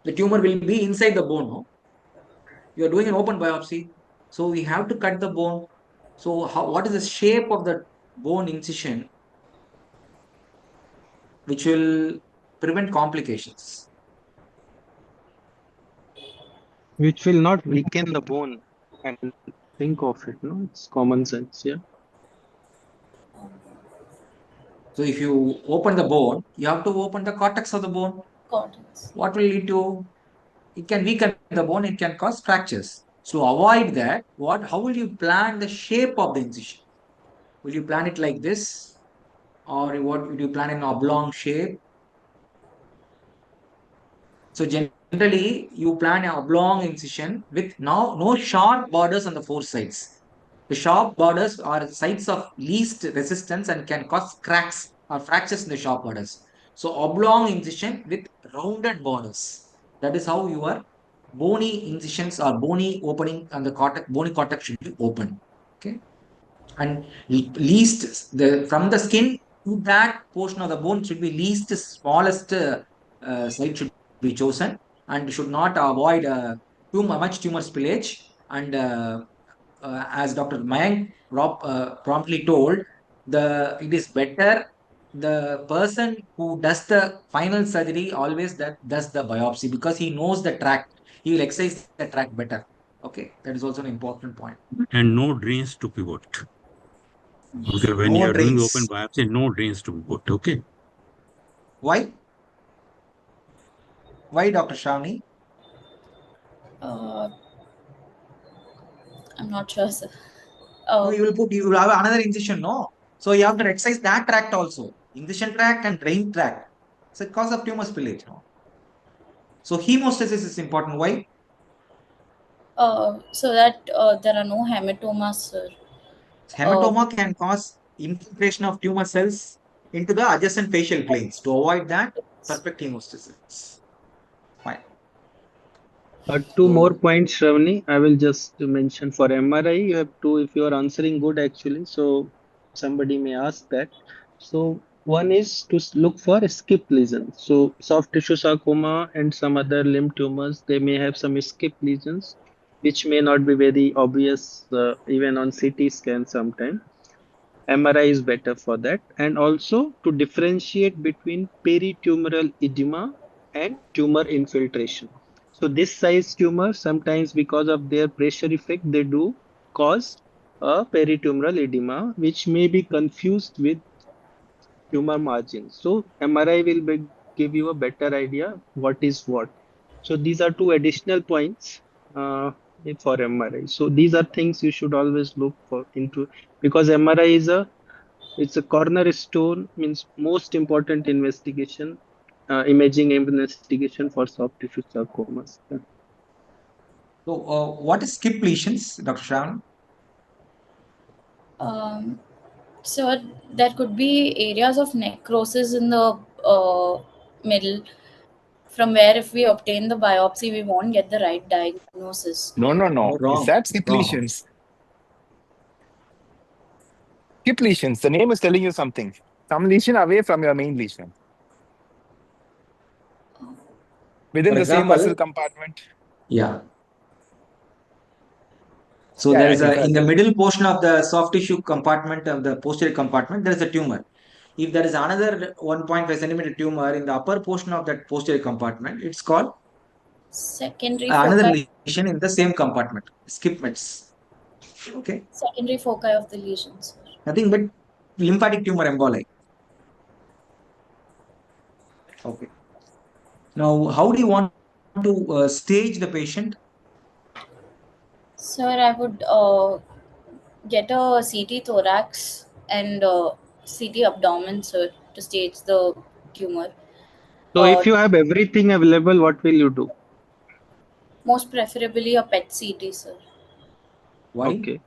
The tumor will be inside the bone. No? You are doing an open biopsy, so we have to cut the bone. So what is the shape of the bone incision which will prevent complications? Which will not weaken the bone and think of it. No, it's common sense. Yeah. So if you open the bone, you have to open the cortex of the bone. Cortex. What will lead to? It can weaken the bone, it can cause fractures. So avoid that. How will you plan the shape of the incision? Will you plan it like this? Or what would you plan in oblong shape? So generally, you plan an oblong incision with now no sharp borders on the four sides. The sharp borders are sites of least resistance and can cause cracks or fractures in the sharp borders. So oblong incision with rounded borders. That is how your bony incisions or bony opening and the cortex, bony cortex should be open. Okay, and least the from the skin to that portion of the bone should be least smallest side should be chosen, and should not avoid too much tumor spillage. And as Dr. Mayank promptly told, it is better the person who does the final surgery always that does the biopsy, because he knows the track. He will exercise the track better. Okay, that is also an important point. and no drains to pivot. Okay, when you No are doing open drains. biopsy, no drains to pivot. Okay. Why? Why, Dr. Shravani? Uh, I'm not sure, sir. No, Uh, you will have another incision, no? So you have to exercise that tract also. Incision tract and drain tract. It's a cause of tumor spillage, no? So hemostasis is important. Why? so that there are no hematomas, sir. Uh, Hematoma can cause infiltration of tumor cells into the adjacent facial planes. To avoid that, Suspect hemostasis. Fine. Two So, more points, Shravani. I will just mention for MRI, you have to, if you are answering good actually, so somebody may ask that. So one is to look for skip lesions. So soft tissue sarcoma and some other limb tumors, they may have some skip lesions, which may not be very obvious even on CT scan sometime. MRI is better for that. And also to differentiate between peritumoral edema and tumor infiltration. So this size tumor, sometimes because of their pressure effect, they do cause a peritumoral edema, which may be confused with tumor margins. So MRI will give you a better idea what is what. So these are two additional points for MRI. So these are things you should always look for into, because MRI is a, it's a cornerstone, means most important investigation, imaging investigation for soft tissue sarcomas. Yeah. so what is skip lesions, Dr. Shravan? Um, so there could be areas of necrosis in the middle, from where if we obtain the biopsy, we won't get the right diagnosis. No, no, No, no. Is wrong. that skip Wrong. lesions? Skip lesions. The name is telling you something. Some lesion away from your main lesion. Within For the same muscle example, compartment. yeah. So Yeah, there yeah, is okay, a, go in ahead. the middle portion of the soft tissue compartment of the posterior compartment, there is a tumor. If there is another 1.5 centimeter tumor in the upper portion of that posterior compartment, it's called Secondary another foci, lesion in the same compartment. Skip mets. Okay. secondary foci of the lesions. Nothing but lymphatic tumor emboli. Okay. Now, how do you want to stage the patient? Sir, I would get a CT thorax and CT abdomen, sir, to stage the tumor. So if Uh, you have everything available, what will you do? Most preferably a PET CT, sir. Why? Okay.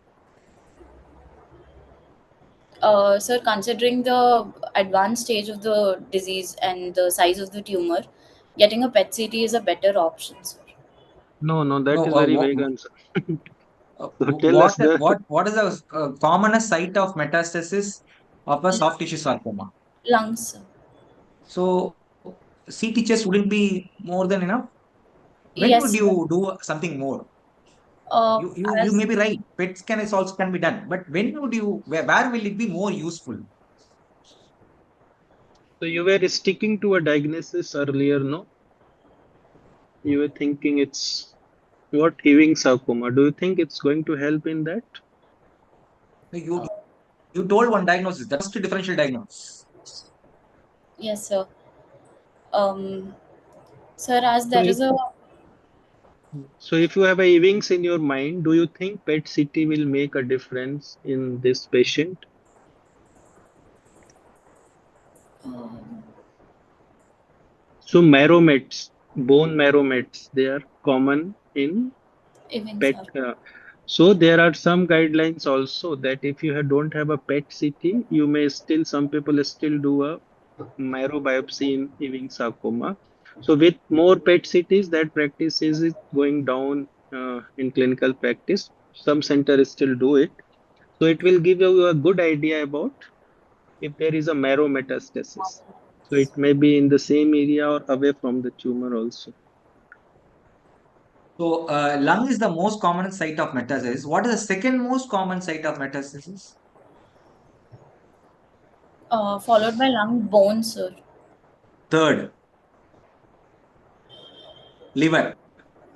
Sir, considering the advanced stage of the disease and the size of the tumor, getting a PET CT is a better option, sir. No, no, that No, is very vague answer. So tell us the what is the commonest site of metastasis of a soft tissue sarcoma? Lungs, sir. So CT chest wouldn't be more than enough. When would Yes, sir. you do something more? Uh, You as may be right. PET scan is also can be done, but when would you where will it be more useful? so you were sticking to a diagnosis earlier, no? You were thinking it's what Ewing sarcoma. Do you think it's going to help in that? You you told one diagnosis. That's the differential diagnosis. yes, sir. Um, Sir, as So there if is a so if you have a Ewing's in your mind, do you think PET CT will make a difference in this patient? uh, So marrowmets, bone marrowmets, they are common in even PET. sir. So there are some guidelines also that if you don't have a PET CT, you may still, some people still do a marrow biopsy in Ewing sarcoma. So with more PET CTs, that practice is going down in clinical practice. Some centers still do it. So it will give you a good idea about if there is a marrow metastasis. So it may be in the same area or away from the tumor also. So lung is the most common site of metastasis. What is the second most common site of metastasis? Followed by lung bone, sir. Third, liver.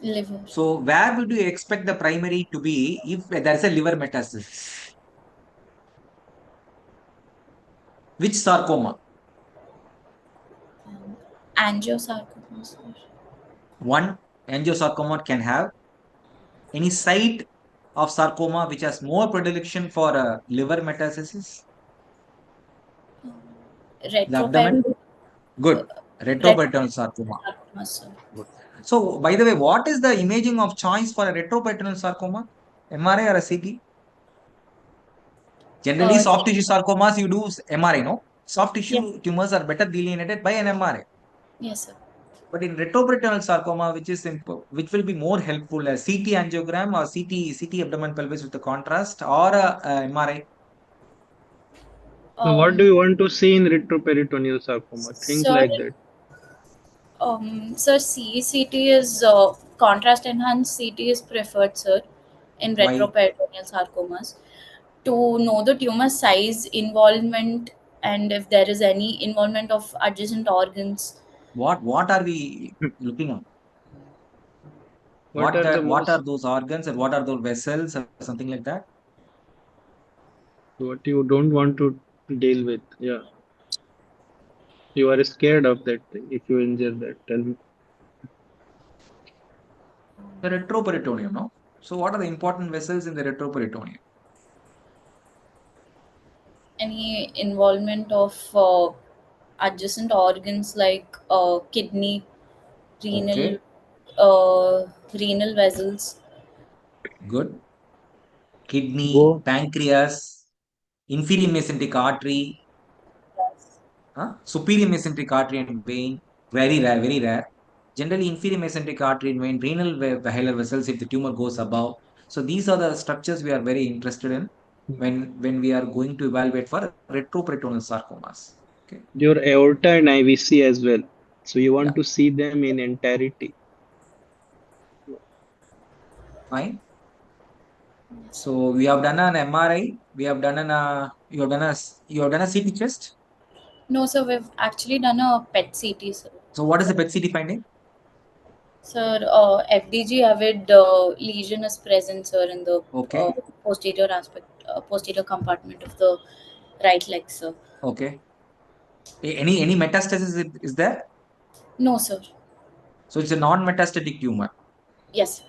Liver. So where would you expect the primary to be if there is a liver metastasis? Which sarcoma? Angiosarcoma, sir. One angiosarcoma can have any site of sarcoma which has more predilection for a liver metastasis. The abdomen. Retroperitoneal Good. Retroperitoneal sarcoma. sarcoma, sir. Good. So, by the way, what is the imaging of choice for a retroperitoneal sarcoma? MRI or a CT? Generally, Uh, soft tissue sarcomas, you do MRI, no? Soft yeah, tissue tumors are better delineated by an MRI. Yes, sir. But in retroperitoneal sarcoma, which will be more helpful, a CT angiogram or CT abdomen pelvis with the contrast, or a MRI? So what do you Um, want to see in retroperitoneal sarcoma? Think sir, like that. sir, CECT is contrast enhanced CT is preferred, sir, in Why? retroperitoneal sarcomas to know the tumor size, involvement, and if there is any involvement of adjacent organs. What are we looking at? What are the What are most those organs and what are those vessels or something like that? what you don't want to deal with? Yeah, you are scared of that if you injure that. Tell me. The retroperitoneum, no? So what are the important vessels in the retroperitoneum? Any involvement of adjacent organs like kidney, renal, Okay, renal vessels. good. Kidney, Go. pancreas, inferior mesenteric artery, superior mesenteric artery and vein, very rare, very rare. Generally, inferior mesenteric artery and vein, renal vehicular vessels if the tumor goes above. So these are the structures we are very interested in when we are going to evaluate for retroperitoneal sarcomas. Okay, Your aorta and IVC as well. So you yeah, want to see them in entirety. fine. So we have done an MRI. We have done you have done a CT chest. No, sir, we've actually done a PET CT, sir. So what is the PET CT finding? Sir, FDG avid lesion is present, sir, in the Okay, posterior aspect, posterior compartment of the right leg, sir. okay. Any metastasis is there? No, sir. So it's a non-metastatic tumor. Yes,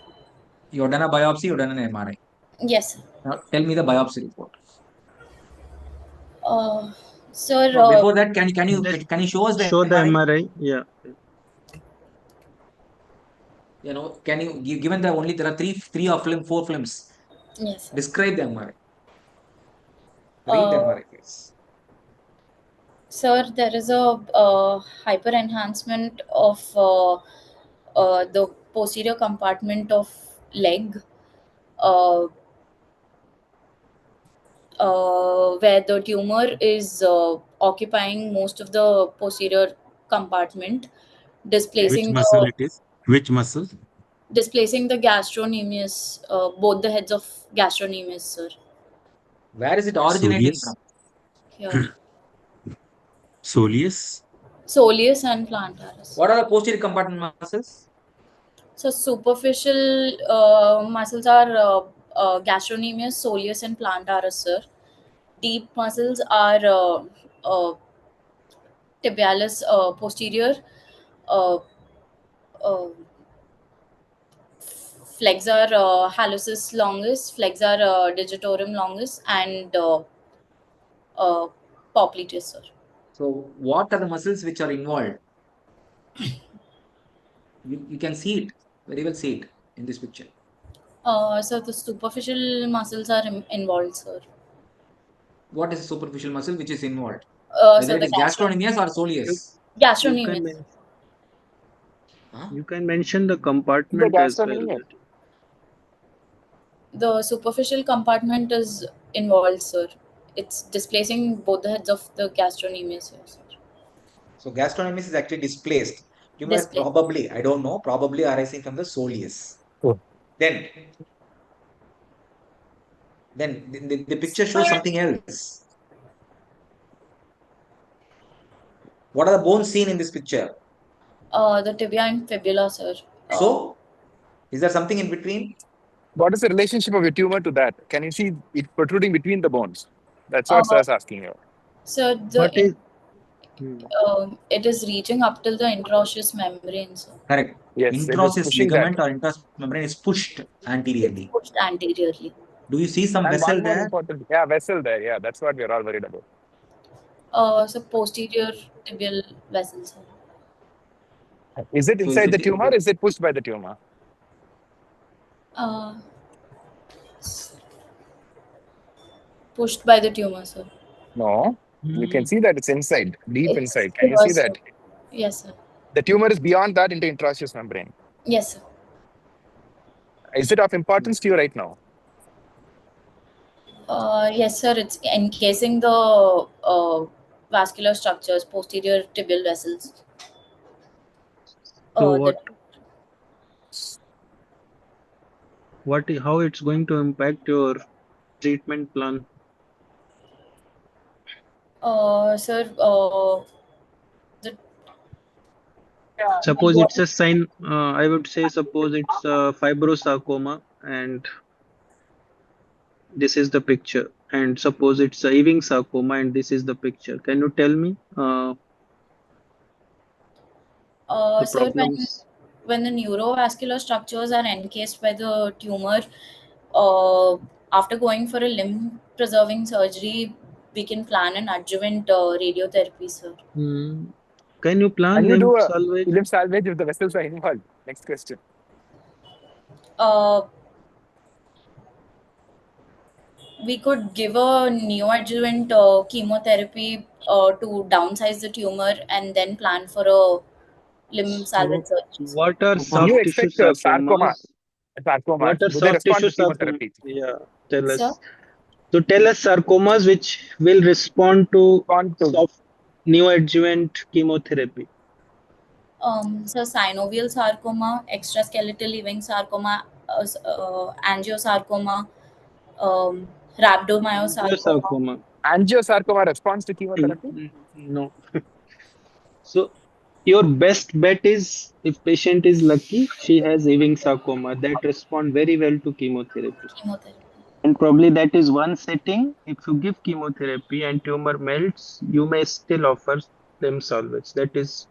You have done a biopsy, you have done an MRI. yes, sir. Now tell me the biopsy report. Uh, sir, No, before that, Just can you show us the show the MRI? MRI. Yeah. Can you given the only there are three or four films. yes, sir. Describe the MRI. Read the Uh, MRI, please. Sir, there is a hyper enhancement of the posterior compartment of leg, uh, where the tumor is occupying most of the posterior compartment, Which displacing muscle the it is? Which muscle? gastrocnemius, both the heads of gastrocnemius, sir. Where is it originating Soleus. from? Here, Soleus. soleus and plantaris. What are the posterior compartment muscles? So superficial muscles are gastrocnemius, soleus, and plantaris, sir. Deep muscles are tibialis posterior, uh, uh, flexor hallucis longus, flexor digitorum longus, and uh, popliteus, sir. So what are the muscles which are involved? You can see it, very well see it in this picture. So the superficial muscles are involved, sir. What is the superficial muscle which is involved? So Whether it the is gastrocnemius or You soleus. you can gastrocnemius. Huh? you can mention the The compartment as well. gastronomia. The superficial compartment is involved, sir. It's displacing both the heads of the gastrocnemius here, sir. So gastrocnemius is actually displaced. Tumor is Display. probably, I don't know, probably arising from the soleus. Oh. Then, the picture shows something else. What are the bones seen in this picture? The tibia and fibula, sir. Uh, So, is there something in between? What is the relationship of your tumor to that? Can you see it protruding between the bones? That's what uh, Sir's asking you. so What is hmm, it is reaching up till the intraosseous membrane, sir. Correct. Yes, it is Intraosseous pushing that. ligament or intraosseous membrane is pushed It's anteriorly. pushed anteriorly. Do you see some And vessel one more there? important, yeah, vessel there. Yeah, that's what we're all worried about. So posterior tibial vessels, sir. Is it So, if inside the it tumor? Or is it pushed by the tumor? Uh, Pushed by the tumor, sir. No, you can hmm, see that it's inside, deep It's inside. Can you here, see sir. that? Yes, sir. The tumor is beyond that into interosseous membrane. Yes, sir. Is it of importance to you right now? Yes, sir. It's encasing the vascular structures, posterior tibial vessels. So The how it's going to impact your treatment plan? sir, the Suppose what? it's a sign, I would say suppose it's a fibrosarcoma and this is the picture. And suppose it's a Ewing sarcoma and this is the picture. Can you tell me the Sir, problems? when the neurovascular structures are encased by the tumor, uh, after going for a limb preserving surgery, we can plan an adjuvant radiotherapy, sir. Hmm. Can you Can plan you limb do a salvage? limb salvage if the vessels are involved? Next question. Uh, we could give a neoadjuvant chemotherapy to downsize the tumor and then plan for a limb salvage So, surgery, sir. what are Do you soft tissue expect sarcomas? sarcomas? Sarcomas, What are do they soft respond tissue to sarcoma? chemotherapy? Yeah, tell Sir, us. So, tell us sarcomas which will respond to Respond to soft neoadjuvant chemotherapy. so synovial sarcoma, extraskeletal Ewing sarcoma, angiosarcoma, um, rhabdomyosarcoma. Angiosarcoma. angiosarcoma responds to chemotherapy? No. So, your best bet is if patient is lucky, she has Ewing sarcoma that respond very well to chemotherapy. Chemotherapy. And probably that is one setting. If you give chemotherapy and tumor melts, you may still offer limb salvage. That is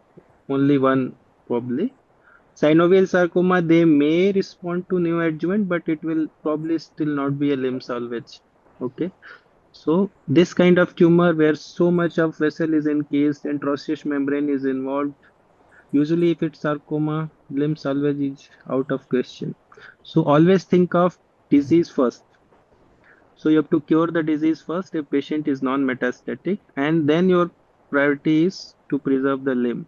only one probably. Synovial sarcoma, they may respond to neoadjuvant, but it will probably still not be a limb salvage. Okay. So this kind of tumor where so much of vessel is encased and trochleus membrane is involved, usually if it's sarcoma, limb salvage is out of question. So always think of disease first. So you have to cure the disease first if patient is non-metastatic, and then your priority is to preserve the limb.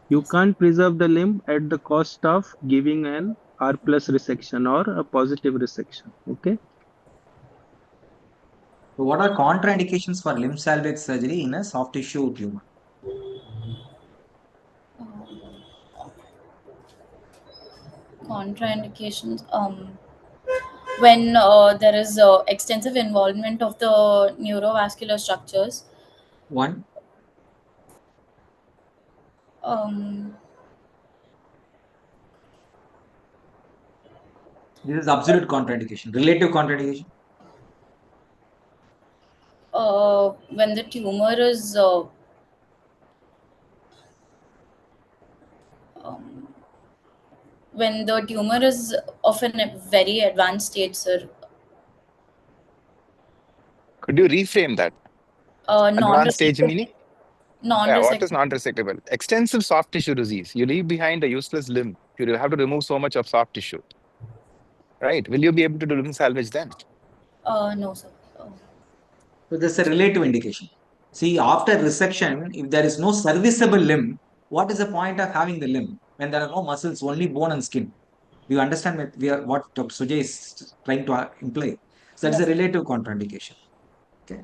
You Yes. can't preserve the limb at the cost of giving an R plus resection or a positive resection. Okay. So what are contraindications for limb salvage surgery in a soft tissue tumor? Contraindications. When there is extensive involvement of the neurovascular structures. One, Um, this is absolute contraindication. Relative contraindication. when the tumor is um, when the tumor is of a very advanced stage, sir. Could you reframe that? Advanced stage Non-resectable. meaning? Yeah, what is Non-resectable. non-resectable? Extensive soft tissue disease. You leave behind a useless limb. You have to remove so much of soft tissue, right? Will you be able to do limb salvage then? No, sir. So there's a relative indication. See, after resection, if there is no serviceable limb, what is the point of having the limb when there are no muscles, only bone and skin? Do you understand what Dr. Sujay is trying to imply? So that's a Yes. relative contraindication. Okay.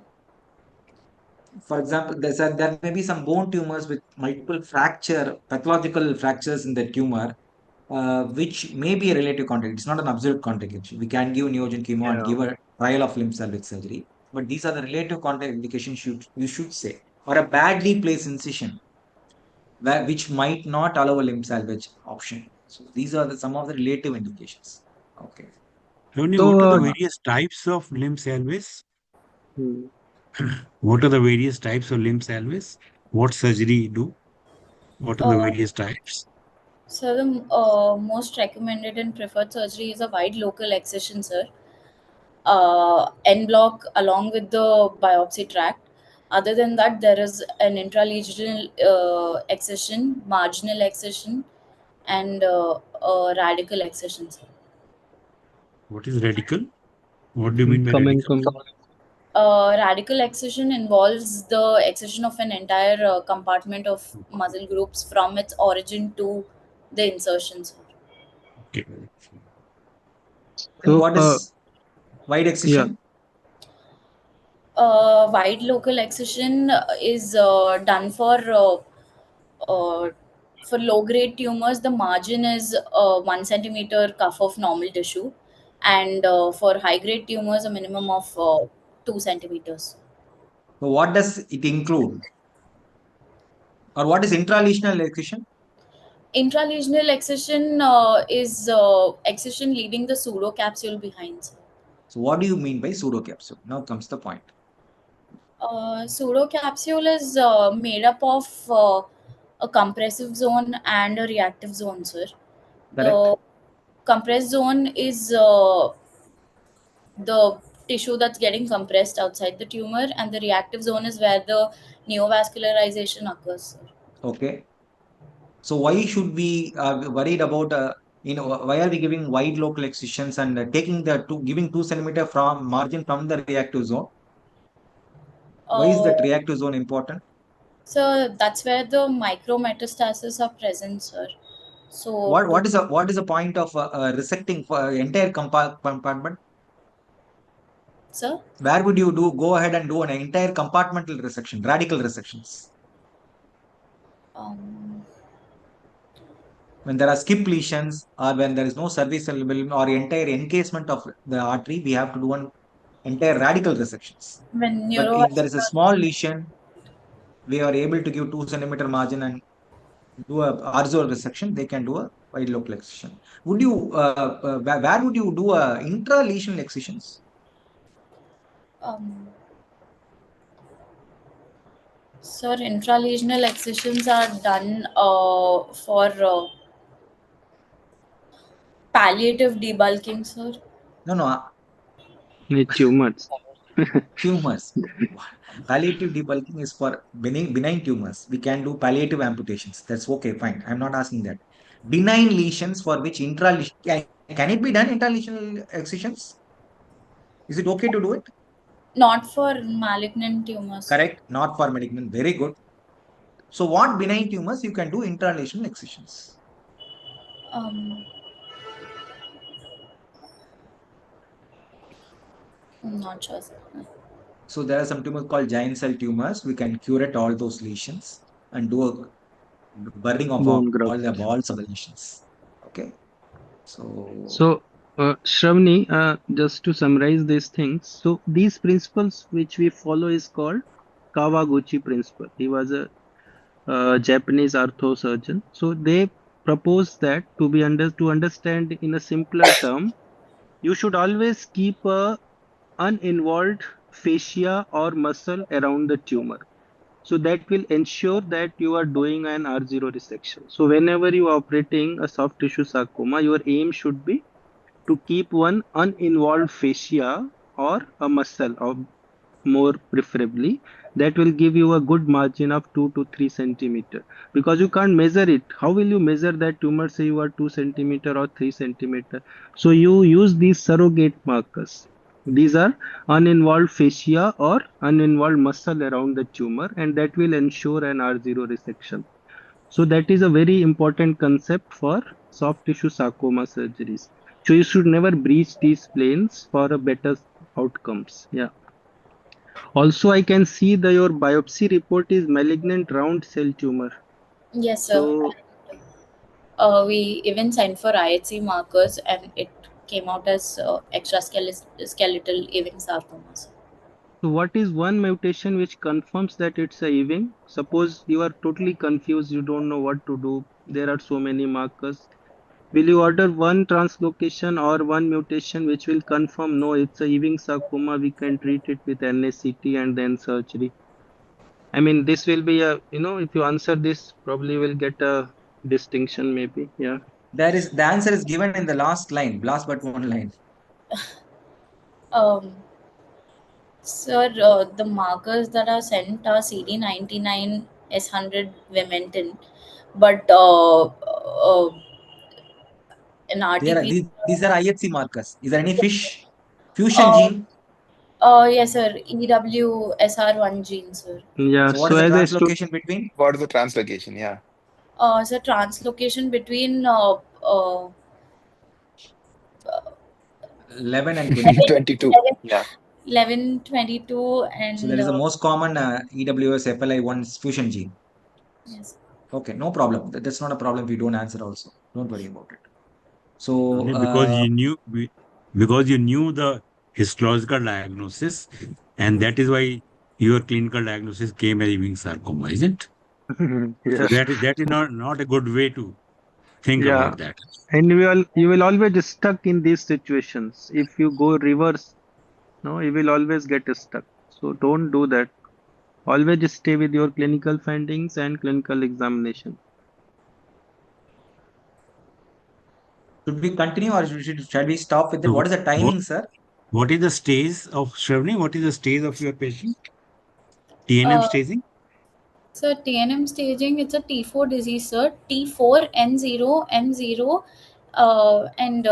For example, there may be some bone tumors with multiple pathological fractures in the tumor, which may be a relative contraindication. It's not an absolute contraindication. We can give neogen chemo and Yeah. give a trial of limb salvage surgery, but these are the relative contraindications you should say, or a badly placed incision, which might not allow a limb salvage option. So these are some of the relative indications. Okay. Tony, So, what are the various types of limb salvage? hmm, What are the various types of limb salvage? What surgery do? What are the Uh, various types? so the most recommended and preferred surgery is a wide local excision, sir. En bloc along with the biopsy tract. Other than that, there is an intralesional excision, marginal excision, and radical excision, sir. What is radical? What do you mean by come in, radical? come in. Radical excision involves the excision of an entire compartment of muscle groups from its origin to the insertions. Okay. And So, what is wide yeah, excision? Wide local excision is done uh, for low grade tumors. The margin is 1 centimeter cuff of normal tissue, and for high grade tumors, a minimum of 2 centimeters. So what does it include? Or what is intralesional excision? Intralesional excision is excision leaving the pseudocapsule behind. So what do you mean by pseudocapsule? Now comes the point. Pseudocapsule is made up of a compressive zone and a reactive zone, sir. Correct? The compressed zone is the tissue that's getting compressed outside the tumor, and the reactive zone is where the neovascularization occurs, sir. Okay. So why should we worried about why are we giving wide local excisions and taking the giving 2 centimeter from margin from the reactive zone? Why is Uh, that reactive zone important? so that's where the micrometastases are present, sir. So to What is the point of resecting for entire compartment? sir, Where would you go ahead and do an entire compartmental resection, radical resections? um, When there are skip lesions or when there is no serviceable or entire encasement of the artery, we have to do an entire radical resections. when But if there is a neurovascular. small lesion, we are able to give 2 centimeter margin and do a orzo resection. They can do a wide local excision. Would you where would you do a intralesional excisions? Um, Sir, intralesional excisions are done for palliative debulking, sir. No, no, tumors. tumors. Palliative debulking is for benign tumors. We can do palliative amputations. That's okay, fine. I'm not asking that. Benign lesions for which can it be done intralesional excisions? Is it okay to do it? Not for malignant tumors. Correct. Not for malignant. Very good. So what benign tumors you can do intralesional excisions? Um, I'm not sure, sir. So there are some tumors called giant cell tumors. We can curate all those lesions and do a burning of Bone all the graft. walls of the lesions. Okay. So So, Shravani, just to summarize these things, so these principles which we follow is called Kawaguchi principle. He was a Japanese ortho surgeon. So they propose that to understand in a simpler term, you should always keep a uninvolved fascia or muscle around the tumor. So that will ensure that you are doing an R0 resection. So whenever you are operating a soft tissue sarcoma, your aim should be to keep one uninvolved fascia or a muscle, or more preferably, that will give you a good margin of 2 to 3 centimeter, because you can't measure it. How will you measure that tumor, say you are 2 centimeter or 3 centimeter? So you use these surrogate markers. These are uninvolved fascia or uninvolved muscle around the tumor, and that will ensure an R0 resection. So that is a very important concept for soft tissue sarcoma surgeries. So you should never breach these planes for a better outcomes. Yeah. Also, I can see that your biopsy report is malignant round cell tumor. Yes, sir. So, We even sent for IHC markers, and it came out as extraskeletal Ewing sarcomas. so what is one mutation which confirms that it's a Ewing? Suppose you are totally confused, you don't know what to do. There are so many markers. Will you order one translocation or one mutation which will confirm no, it's a Ewing sarcoma? We can treat it with NACT and then surgery. I mean, this will be a, if you answer this, probably will get a distinction maybe. Yeah. the answer is given in the last line, last but one line. Um, Sir, the markers that are sent are CD99 S100 Vimentin, but an There are RTP. these are IHC markers. Is there any fish fusion Uh, gene? Yes, sir. EWSR1 gene, sir. Yeah, So what so is the as I translocation between? What is the translocation? Yeah. So translocation between uh, 11 and 22. 22. Yeah. 11, 22, So that and is the most common EWS FLI1 fusion gene. yes. Okay, no problem. That's not a problem if you don't answer also. Don't worry about it. So, Okay, because you knew the histological diagnosis, and that is why your clinical diagnosis came as Ewing sarcoma, isn't? So yeah, that is not a good way to think yeah. about that. And you will always stuck in these situations. If you go reverse, no, you will always get stuck. So don't do that. Always stay with your clinical findings and clinical examination. should we continue or shall we stop with it? So What is the what timing, sir? what is the stage of Shravani? What is the stage of your patient? TNM Uh, staging? so TNM staging, it's a T4 disease, sir. T4, N0, M0, and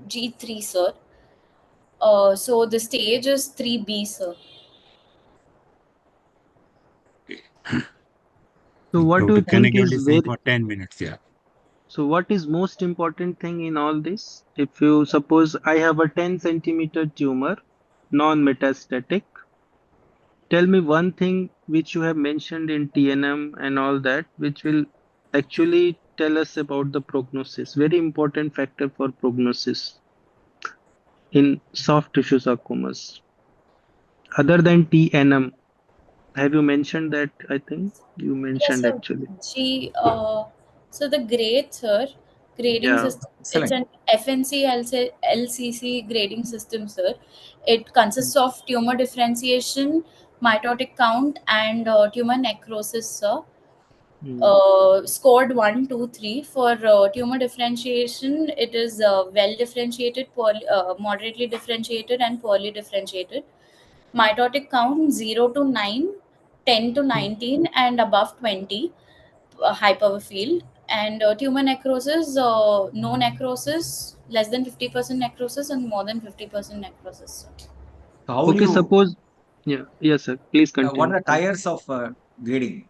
G3, sir. So the stage is 3B, sir. Okay. So You what have do to you think connect your is listen very, for 10 minutes. Yeah. so what is most important thing in all this? If you suppose I have a 10 centimeter tumor, non-metastatic, tell me one thing which you have mentioned in TNM and all that, which will actually tell us about the prognosis. Very important factor for prognosis in soft tissue sarcomas. Other than TNM, have you mentioned that? I think you Yes, mentioned sir. actually. So the grade, sir, grading Yeah. system, it's Excellent. an FNC LCC grading system, sir. It consists of tumor differentiation, mitotic count, and tumor necrosis, sir. Mm. Scored 1, 2, 3. For tumor differentiation, it is well differentiated, moderately differentiated, and poorly differentiated. Mitotic count 0 to 9, 10 to Mm. 19, and above 20, high power field. And tumor necrosis, no necrosis, less than 50% necrosis, and more than 50% necrosis. So how will Okay, you, suppose, yeah, yes, sir. Please what continue. are the tires of grading?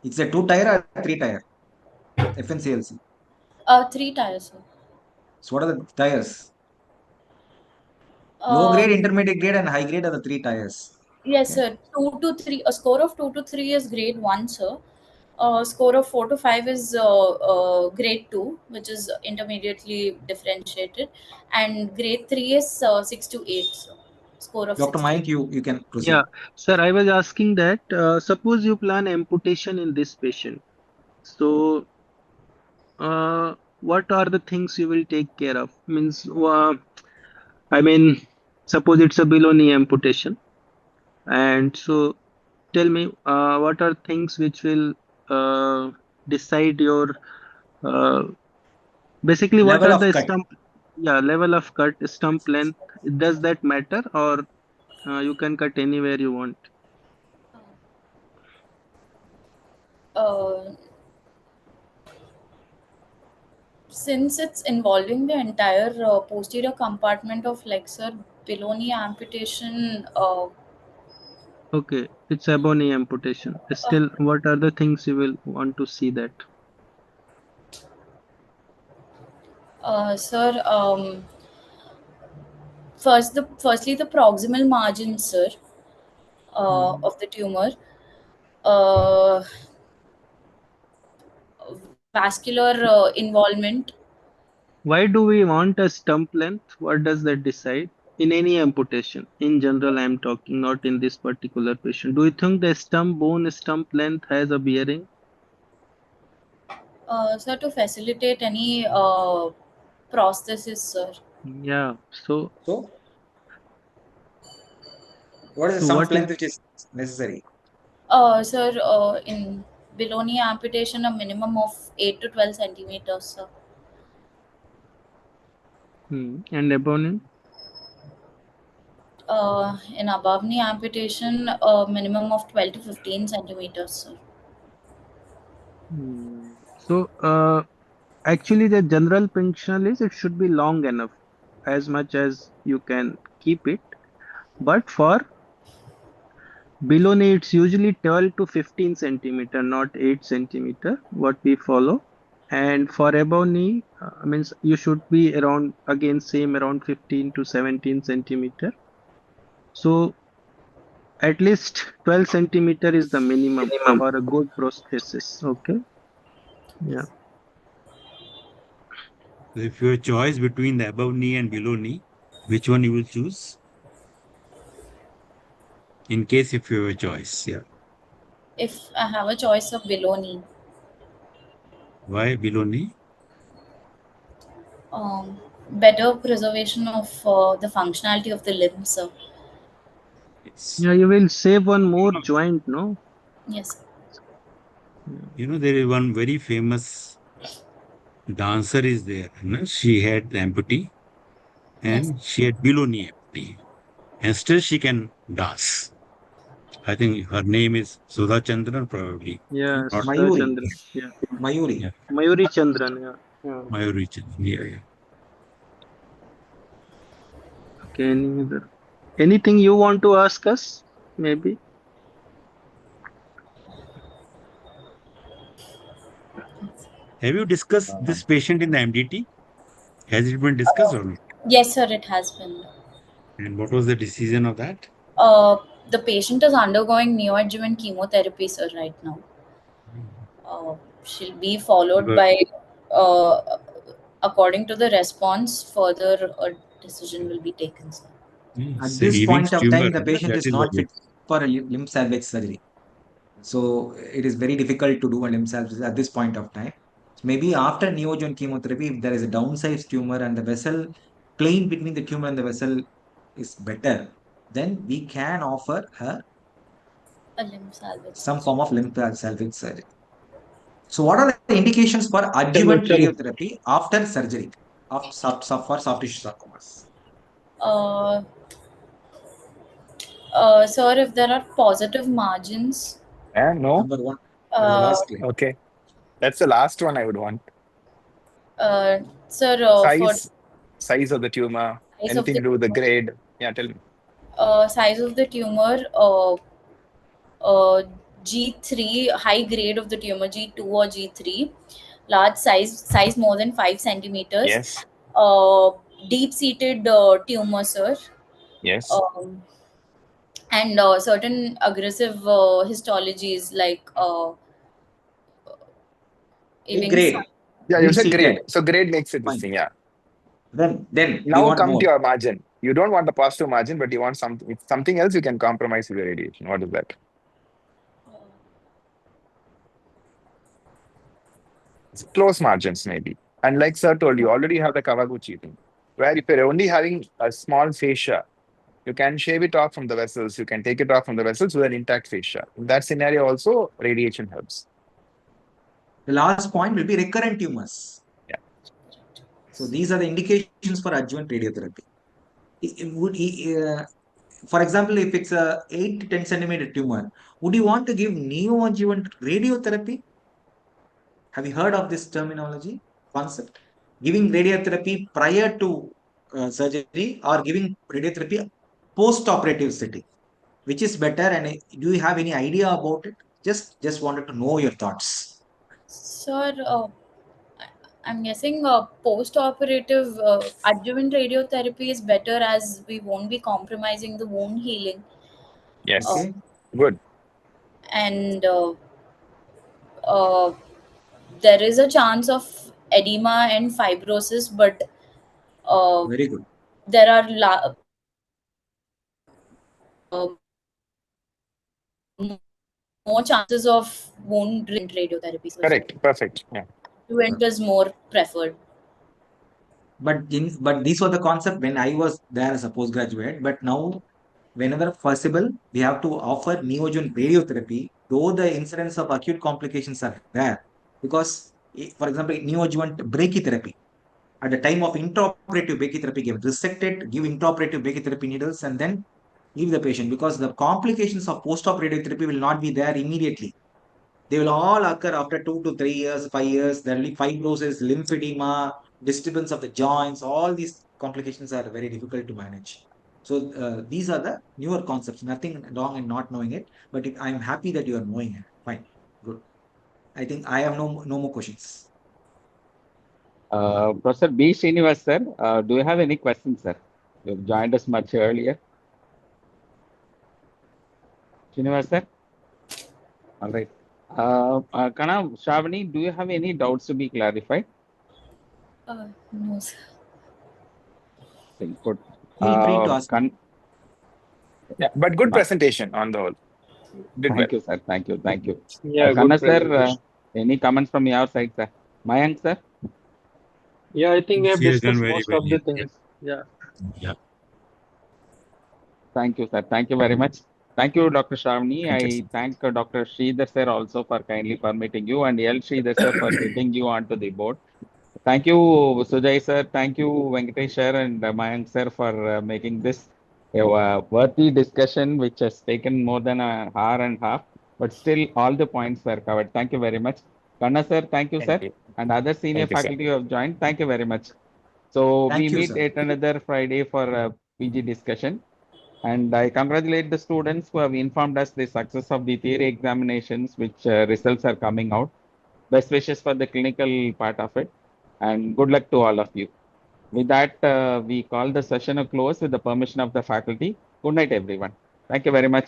It's a two tire or three tire? FNCLC. Three tires, sir. So what are the tires? Low Uh, grade, intermediate grade, and high grade are the three tires. yes, Okay. sir. 2 to 3. A score of 2 to 3 is grade one, sir. Score of 4 to 5 is grade two, which is intermediately differentiated, and grade three is 6 to 8. So score of Dr. 6 to 8. Mayank, you can Yeah, proceed. sir, I was asking that suppose you plan amputation in this patient. So, what are the things you will take care of? Means, I mean, suppose it's a below knee amputation, and so tell me, what are things which will decide your uh, basically what Level are of the cut. stump, yeah, level of cut, stump length. Does that matter, or you can cut anywhere you want? Uh, since it's involving the entire posterior compartment of flexor, below knee amputation, Okay, it's above knee amputation. Still, what are the things you will want to see that? sir, firstly the proximal margin, sir, Hmm. of the tumor, uh, vascular involvement. Why do we want a stump length? What does that decide? In any amputation, in general, I'm talking, not in this particular patient. Do you think the stump bone stump length has a bearing? Sir, to facilitate any prosthesis, sir. Yeah. So, So what is the so sum what is length which is necessary? Sir, in below knee amputation, a minimum of 8 to 12 centimeters, sir. and above? In above knee amputation, a minimum of 12 to 15 centimeters, sir. So, actually, the general principle is it should be long enough, as much as you can keep it. But for below knee, it's usually 12 to 15 centimeter, not 8 centimeter, what we follow. And for above knee, means you should be around, again, same around 15 to 17 centimeter. So at least 12 centimeter is the minimum for a good prosthesis. Okay. Yeah. So if you have a choice between the above knee and below knee, which one you will choose? In case if you have a choice, yeah. If I have a choice of below knee, Why below knee? better preservation of the functionality of the limbs. It's, Yeah, you will save one more joint, no? Yes. Yeah. there is one very famous dancer is there. She had amputee Yes. and she had below knee amputee. And still she can dance. I think her name is Sudha Chandran, probably. Yeah, Not, Sudha Mayuri. Chandran. Yeah. Mayuri. yeah, Mayuri Chandran. Yeah. Yeah. Mayuri Chandran. Yeah, yeah. Okay. Anything you want to ask us? Maybe. Have you discussed this patient in the MDT? Has it been discussed or not? Yes, sir, it has been. And what was the decision of that? Uh, the patient is undergoing neoadjuvant chemotherapy, sir, right now. Uh, she'll be followed Because by, uh, according to the response, further decision will be taken, sir. At it's a this Ewing's point of tumor. time, the patient That is is the not fit for a limb salvage surgery. So it is very difficult to do a limb salvage at this point of time. Maybe after neoadjuvant chemotherapy, if there is a downsized tumor and the vessel plane between the tumor and the vessel is better, then we can offer her A limb salvage some surgery. form of limb salvage surgery. So, what are the indications for Chalo, adjuvant chalo. radiotherapy after surgery for soft tissue sarcomas? Uh, sir, if there are positive margins, Yeah, no. Number one, that is the uh, last claim. Okay. That's the last one I would want. uh, sir, for Size, size of the tumor, size of anything the to do with the tumor, grade. Yeah, tell me. size of the tumor, G3, high grade of the tumor, G2 or G3, large size more than 5 centimeters, Yes, uh, deep seated tumor, sir, yes. um, and certain aggressive histologies like Big Ewing's. grade, Yeah, you deep said seated. grade. So grade makes it this Fine. thing. Yeah. Then we Now want come to more. your margin. You don't want the positive margin, but you want something. If something else, you can compromise with the radiation. What is that? It's close margins, maybe. And like Sir told you, already have the Kawaguchi thing, where if you're only having a small fascia, you can shave it off from the vessels. You can take it off from the vessels with an intact fascia. In that scenario, also radiation helps. The last point will be recurrent tumors. Yeah. So these are the indications for adjuvant radiotherapy. For example, if it's a 8 to 10 centimeter tumor, would you want to give neoadjuvant radiotherapy? Have you heard of this terminology concept? Giving radiotherapy prior to surgery or giving radiotherapy post-operative setting, which is better? And do you have any idea about it? Just wanted to know your thoughts. Sir, I'm guessing post-operative adjuvant radiotherapy is better as we won't be compromising the wound healing, uh, Yes. Okay, Good. and uh, there is a chance of edema and fibrosis, but uh, very good. there are more chances of wound radiotherapy, sir. Correct. Perfect. Yeah. Adjuvant is more preferred. But these were the concept when I was there as a postgraduate. But now, whenever possible, we have to offer neoadjuvant radiotherapy, though the incidence of acute complications are there. Because, for example, neoadjuvant brachytherapy, at the time of intraoperative brachytherapy, resect it, give intraoperative brachytherapy needles, and then leave the patient, because the complications of post-op radiotherapy will not be there immediately. They will all occur after 2 to 3 years, 5 years. There will be fibrosis, lymphedema, disturbance of the joints. All these complications are very difficult to manage. So these are the newer concepts. Nothing wrong in not knowing it, but I'm happy that you are knowing it. Fine, good. I think I have no more questions. Professor B. Srinivas, sir, do you have any questions, sir? You've joined us much earlier. Srinivas, sir? All right. Kana, Shravani, do you have any doubts to be clarified? No, sir. Good. Feel free to ask. Yeah, but good presentation on the whole. Did well. Thank you, sir. Thank you. Thank you. Yeah, good Kanna, sir, presentation. any comments from your side, sir? Mayank, sir? Yeah, I think we have She has done discussed very most well. of the Yeah. things. Yeah. Yeah. Thank you, sir. Thank you very much. Thank you, Dr. Shravani. Thank you. I thank Dr. Sridhar, sir, also for kindly permitting you, and L. Sridhar, sir, for getting you onto the board. Thank you, Sujay, sir. Thank you, Venkatesh, sir, and Mayank, sir, for making this a worthy discussion, which has taken more than an hour and a half, but still all the points were covered. Thank you very much. Kanna, sir, thank you, Thank sir, you. and other senior Thank you, sir. faculty who have joined. Thank you very much. So we Thank you, meet sir. at another Friday for PG discussion. And I congratulate the students who have informed us the success of the theory examinations, which results are coming out. Best wishes for the clinical part of it, and good luck to all of you. With that, we call the session a close with the permission of the faculty. Good night, everyone. Thank you very much.